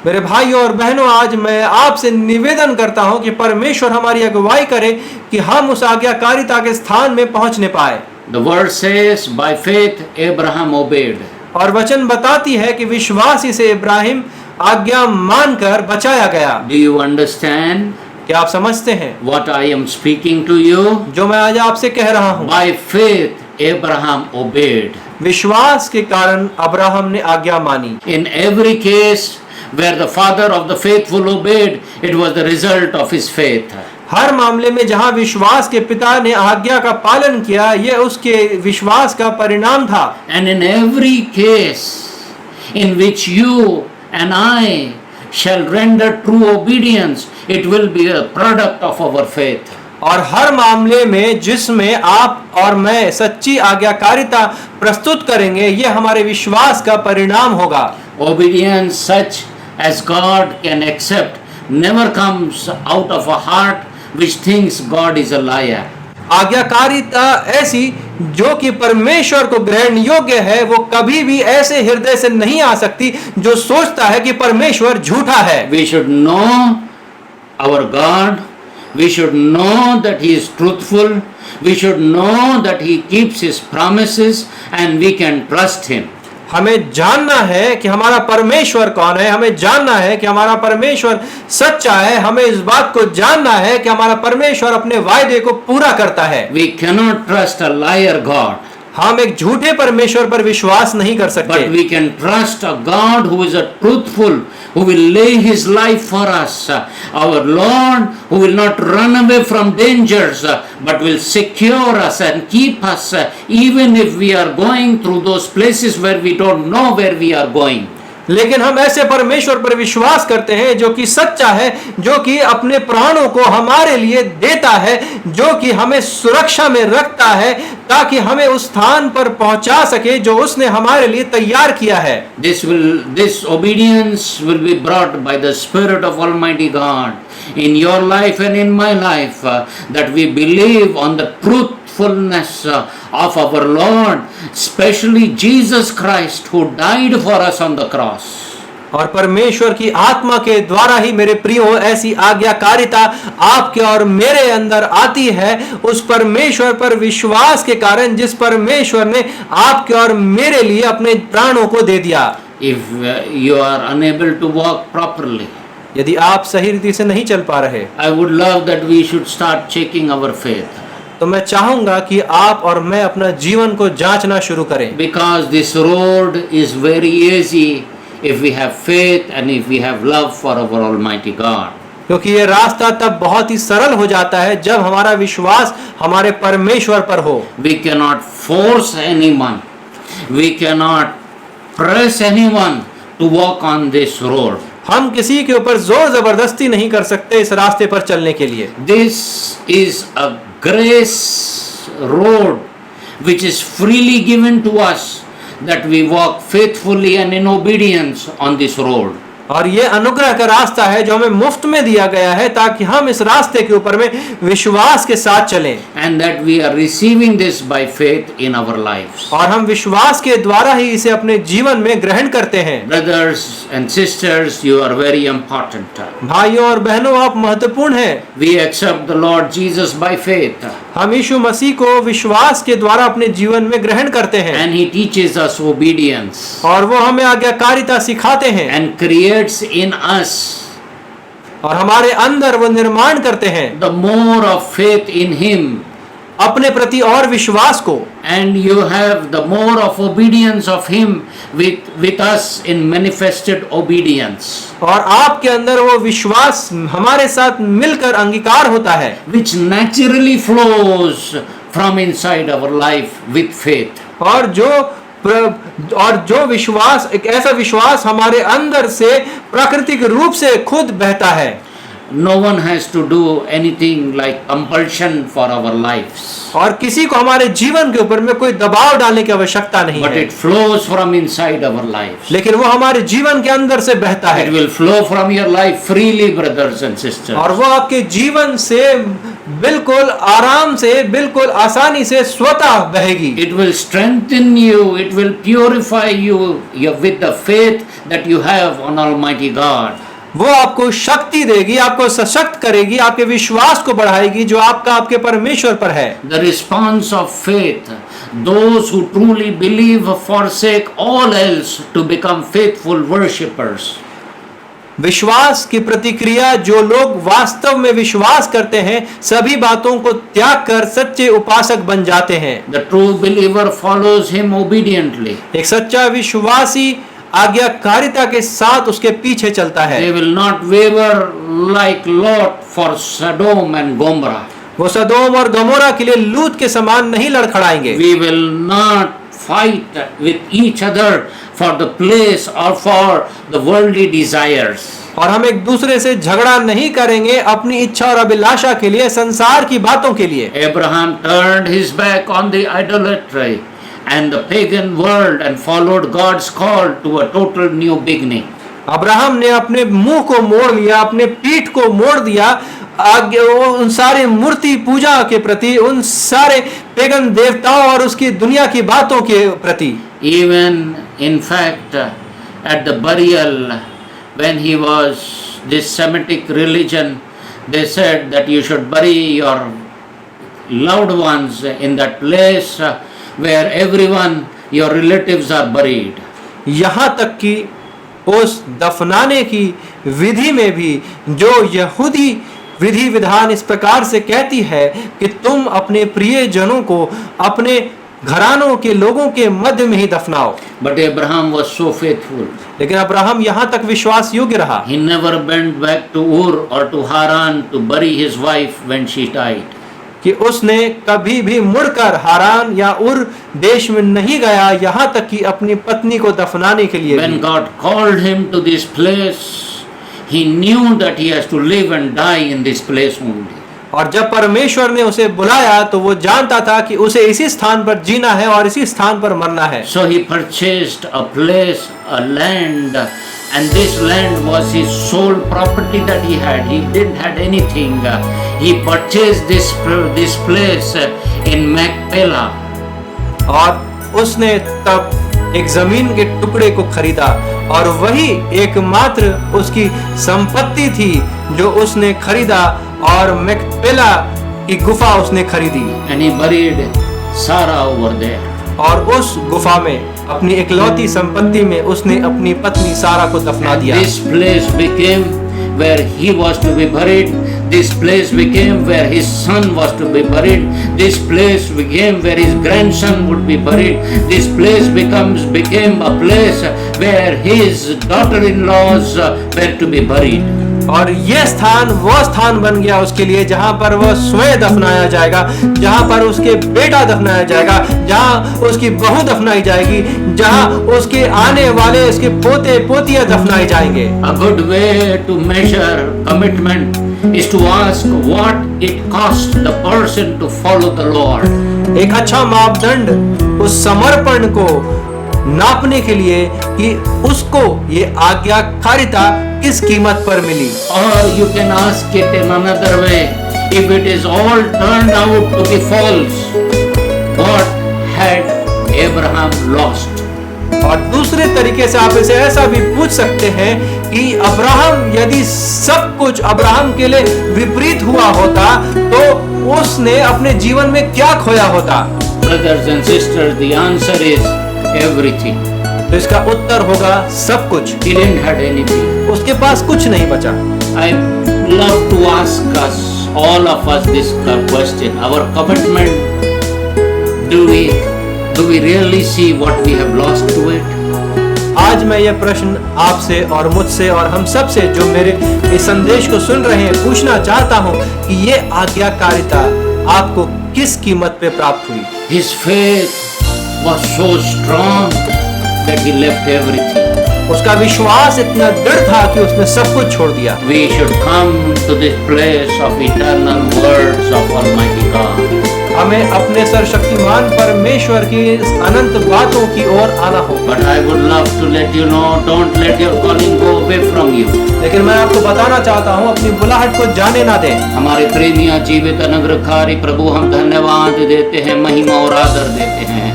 मेरे भाइयों और बहनों, आज मैं आपसे निवेदन करता हूं कि परमेश्वर हमारी अगुवाई करे कि हम उस आज्ञाकारिता के स्थान में पहुंचने पाए। The verse says, by faith Abraham obeyed. और वचन बताती है कि विश्वासी से इब्राहिम आज्ञा मानकर बचाया गया। Do you understand क्या आप समझते हैं what I am speaking to you? जो मैं आज आपसे कह रहा हूं? By faith Abraham obeyed. विश्वास के कारण अब्राहम ने आज्ञा मानी। In every case where the father of the faithful obeyed, it was the result of his faith. हर मामले में जहां विश्वास के पिता ने आज्ञा का पालन किया, यह उसके विश्वास का परिणाम था। And in every case in which you and I shall render true obedience, it will be a product of our faith. और हर मामले में जिसमें आप और मैं सच्ची आज्ञाकारिता प्रस्तुत करेंगे, यह हमारे विश्वास का परिणाम होगा। Obedience such as God can accept never comes out of a heart which thinks God is a liar. आज्ञाकारिता ऐसी जो कि परमेश्वर को ग्रहण योग्य है, वो कभी भी ऐसे हृदय से नहीं आ सकती जो सोचता है कि परमेश्वर झूठा है। We should know our God. We should know that He is truthful. We should know that He keeps His promises and we can trust Him. हमें जानना है कि हमारा परमेश्वर कौन है, हमें जानना है कि हमारा परमेश्वर सच्चा है, हमें इस बात को जानना है कि हमारा परमेश्वर अपने वायदे को पूरा करता है। We cannot trust a liar God. हम एक झूठे परमेश्वर पर विश्वास नहीं कर सकते, But we can trust a God who is a truthful, who will lay His life for us. Our Lord, who will not run away from dangers, but will secure us and keep us, even if we are going through those places where we don't know where we are going. लेकिन हम ऐसे परमेश्वर पर विश्वास करते हैं जो कि सच्चा है, जो कि अपने प्राणों को हमारे लिए देता है, जो कि हमें सुरक्षा में रखता है ताकि हमें उस स्थान पर पहुंचा सके जो उसने हमारे लिए तैयार किया है। This obedience will be brought by the Spirit of Almighty God in your life and in my life, that we believe on the truthfulness of our Lord, especially Jesus Christ who died for us on the cross. और परमेश्वर की आत्मा के द्वारा ही मेरे प्रियो ऐसी आज्ञाकारिता आपके और मेरे अंदर आती है, उस परमेश्वर पर विश्वास के कारण जिस परमेश्वर ने आपके और मेरे लिए अपने प्राणों को दे दिया। If you are unable to walk properly, यदि आप सही रीति से नहीं चल पा रहे, I would love that we should start checking our faith. तो मैं चाहूंगा कि आप और मैं अपना जीवन को जांचना शुरू करें। Because this road is very easy if we have faith and if we have love for our Almighty God. क्योंकि ये रास्ता तब बहुत ही सरल हो जाता है जब हमारा विश्वास हमारे परमेश्वर पर हो। We cannot force anyone, we cannot press anyone to walk on this road. हम किसी के ऊपर जोर जबरदस्ती नहीं कर सकते इस रास्ते पर चलने के लिए। This is a grace road which is freely given to us, that we walk faithfully and in obedience on this road. और ये अनुग्रह का रास्ता है जो हमें मुफ्त में दिया गया है ताकि हम इस रास्ते के ऊपर में विश्वास के साथ चलें। And that we are receiving this by faith in our lives. और हम विश्वास के द्वारा ही इसे अपने जीवन में ग्रहण करते हैं। Brothers and sisters, you are very important. भाइयों और बहनों, आप महत्वपूर्ण हैं। We accept the Lord Jesus by faith. हम यीशु मसीह को विश्वास के द्वारा अपने जीवन में ग्रहण करते हैं। And He teaches us obedience. और वो हमें आज्ञाकारिता सिखाते हैं। And creates in us और हमारे अंदर वो निर्माण करते हैं the more of faith in Him. अपने प्रति और विश्वास को। And you have the more of obedience of Him with us in manifested obedience. और आपके अंदर वो विश्वास हमारे साथ मिलकर अंगीकार होता है, which naturally flows from inside our life with faith. और जो विश्वास, एक ऐसा विश्वास हमारे अंदर से प्राकृतिक रूप से खुद बहता है। No one has to do anything like compulsion for our lives. और किसी को हमारे जीवन के ऊपर में कोई दबाव डालने की आवश्यकता नहीं But है। it flows from inside our lives. लेकिन वो हमारे जीवन के अंदर से बहता है। It will flow from your life freely, brothers and sisters. और वो आपके जीवन से बिल्कुल आराम से, बिल्कुल आसानी से स्वतः बहेगी। It will strengthen you. It will purify you with the faith that you have on Almighty God. वो आपको शक्ति देगी, आपको सशक्त करेगी, आपके विश्वास को बढ़ाएगी जो आपका आपके परमेश्वर पर है। The response of faith, those who truly believe forsake all else to become faithful worshippers. विश्वास की प्रतिक्रिया, जो लोग वास्तव में विश्वास करते हैं सभी बातों को त्याग कर सच्चे उपासक बन जाते हैं। The true believer follows Him obediently. एक सच्चा विश्वासी आज्ञाकारिता के साथ उसके पीछे चलता है। They will not waver like Lot for Sodom and Gomorrah. वो सदोम और गमोरा के लिए लूत के समान नहीं लड़खड़ाएंगे। We will not fight with each other for the place or for the worldly desires. और हम एक दूसरे से झगड़ा नहीं करेंगे अपनी इच्छा और अभिलाषा के लिए, संसार की बातों के लिए। Abraham turned his back on the idolatry and the pagan world and followed God's call to a total new beginning. Abraham ने अपने मुंह को मोड़ लिया, अपने पीठ को मोड़ दिया आगे उन सारे मूर्ति पूजा के प्रति, उन सारे पेगन देवताओं और उसकी दुनिया की बातों के प्रति। Even in fact, at the burial, when he was this Semitic religion, they said that you should bury your loved ones in that place where everyone, your relatives are buried. यहाँ तक कि उस दफनाने की विधि में भी जो यहूदी विधि विधान इस प्रकार से कहती है कि तुम अपने प्रिय जनों को अपने घरानों के लोगों के मध्य में ही दफनाओ। But Abraham was so faithful. लेकिन अब्राहम यहाँ तक विश्वास योग्य रहा। He never went back to Ur or to Haran to bury his wife when she died. कि उसने कभी भी मुड़कर हारान या उर देश में नहीं गया, यहाँ तक कि अपनी पत्नी को दफनाने के लिए। When God called him to this place, he knew that he has to live and die in this place only. और जब परमेश्वर ने उसे बुलाया तो वो जानता था कि उसे इसी स्थान पर जीना है और इसी स्थान पर मरना है। So he purchased a place, a land, and this land was his sole property that he had. He didn't had anything. He purchased this place in Macpelah. और उसने तब एक जमीन के टुकड़े को खरीदा और वही एकमात्र उसकी संपत्ति थी जो उसने खरीदा, और मैकपेला की गुफा उसने खरीदी। And he buried Sarah over there. और उस गुफा में अपनी इकलौती संपत्ति में उसने अपनी पत्नी सारा को दफना And दिया। this place became where he was to be buried, This place became where his son was to be buried. This place became where his grandson would be buried. This place became a place where his daughter-in-laws were to be buried. और यह स्थान वो स्थान बन गया उसके लिए जहां पर वह स्वयं दफनाया जाएगा, जहां पर उसके बेटा दफनाया जाएगा, जहां उसकी बहू दफनाई जाएगी, जहां उसके आने वाले उसके पोते पोतियां दफनाए जाएंगे। A good way to measure commitment is to ask what it cost the person to follow the Lord. एक अच्छा मापदंड उस समर्पण को नापने के लिए कि उसको ये आज्ञाकारिता किस कीमत पर मिली। Or you can ask it in another way. If it is all turned out to be false, what had Abraham lost? और दूसरे तरीके से आप इसे ऐसा भी पूछ सकते हैं कि अब्राहम यदि सब कुछ अब्राहम के लिए विपरीत हुआ होता तो उसने अपने जीवन में क्या खोया होता। Brothers and sisters, the answer is everything. तो इसका उत्तर होगा सब कुछ। He didn't have anything. उसके पास कुछ नहीं बचा। I love to ask us, all of us, this question. Our commitment, do we really see what we have lost to it? आज मैं यह प्रश्न आपसे और मुझसे और हम सब से जो मेरे इस संदेश को सुन रहे हैं पूछना चाहता हूं कि ये आज्ञाकारिता आपको किस कीमत पे प्राप्त हुई। His faith was so strong that he left everything. उसका विश्वास इतना दृढ़ था कि उसने सब कुछ छोड़ दिया। We should come to this place of eternal words of Almighty God. हमें अपने सर्वशक्तिमान परमेश्वर की इस अनंत बातों की ओर आना हो। But I would love to let you know, don't let your calling go away from you. लेकिन मैं आपको बताना चाहता हूँ अपनी बुलाहट को जाने ना दें। हमारे प्रेमिया जीवित अनुग्रहकारी प्रभु, हम धन्यवाद देते हैं, महिमा और आदर देते हैं।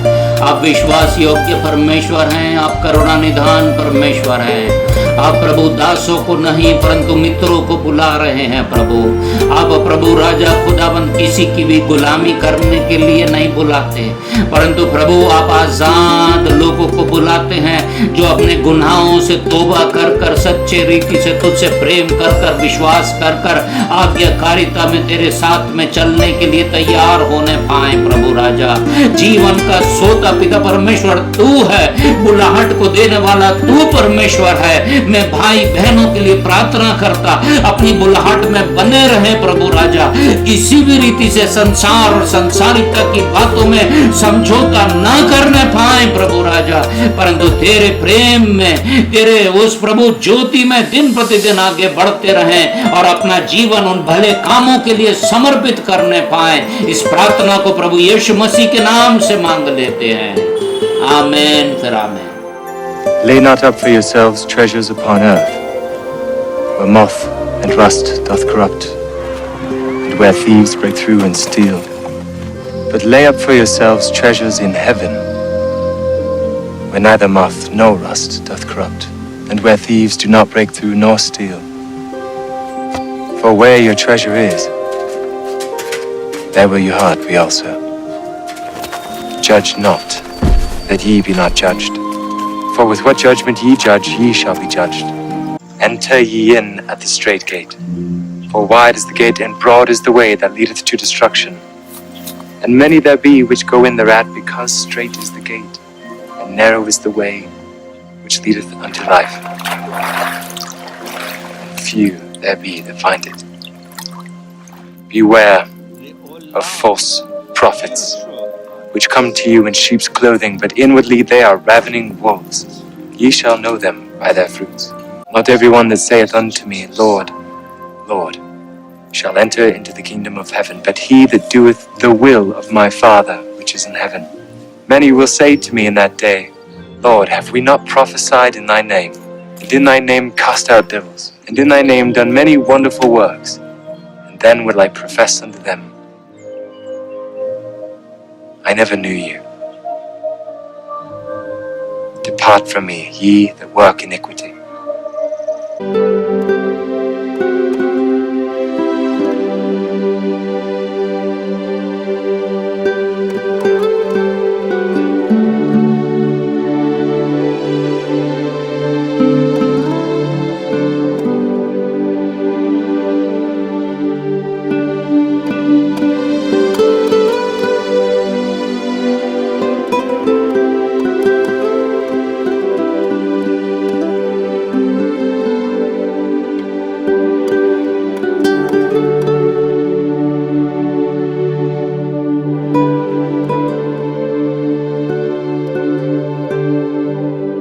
आप विश्वास योग्य परमेश्वर हैं, आप करुणा निधान परमेश्वर हैं। आप प्रभु दासों को नहीं परंतु मित्रों को बुला रहे हैं प्रभु। आप प्रभु राजा खुदाबंद किसी की भी गुलामी करने के लिए नहीं बुलाते, परंतु प्रभु आप आजाद लोगों को बुलाते हैं जो अपने गुनाहों से तौबा कर कर सच्चे रीति से तुझसे प्रेम कर कर विश्वास कर कर आज्ञाकारिता में तेरे साथ में चलने के लिए तैयार होने पाए। प्रभु राजा जीवन का सोता पिता परमेश्वर तू है, बुलाहट को देने वाला तू परमेश्वर है। मैं भाई बहनों के लिए प्रार्थना करता अपनी बुलाहट में बने रहे प्रभु राजा, किसी भी रीति से संसार और संसारिकता की बातों में समझौता न करने पाए प्रभु राजा, परंतु तेरे प्रेम में तेरे उस प्रभु ज्योति में दिन प्रतिदिन आगे बढ़ते रहें और अपना जीवन उन भले कामों के लिए समर्पित करने पाए। इस प्रार्थना को प्रभु यीशु मसीह के नाम से मांग लेते हैं, आमीन फिर आमीन। Lay not up for yourselves treasures upon earth, where moth and rust doth corrupt, and where thieves break through and steal. But lay up for yourselves treasures in heaven, where neither moth nor rust doth corrupt, and where thieves do not break through nor steal. For where your treasure is, there will your heart be also. Judge not, that ye be not judged. For with what judgment ye judge, ye shall be judged. Enter ye in at the strait gate. For wide is the gate, and broad is the way that leadeth to destruction. And many there be which go in thereat, because strait is the gate, and narrow is the way which leadeth unto life. And few there be that find it. Beware of false prophets, which come to you in sheep's clothing, but inwardly they are ravening wolves. Ye shall know them by their fruits. Not every one that saith unto me, Lord, Lord, shall enter into the kingdom of heaven, but he that doeth the will of my Father which is in heaven. Many will say to me in that day, Lord, have we not prophesied in thy name, and in thy name cast out devils, and in thy name done many wonderful works? And then will I profess unto them, I never knew you. Depart from me, ye that work iniquity.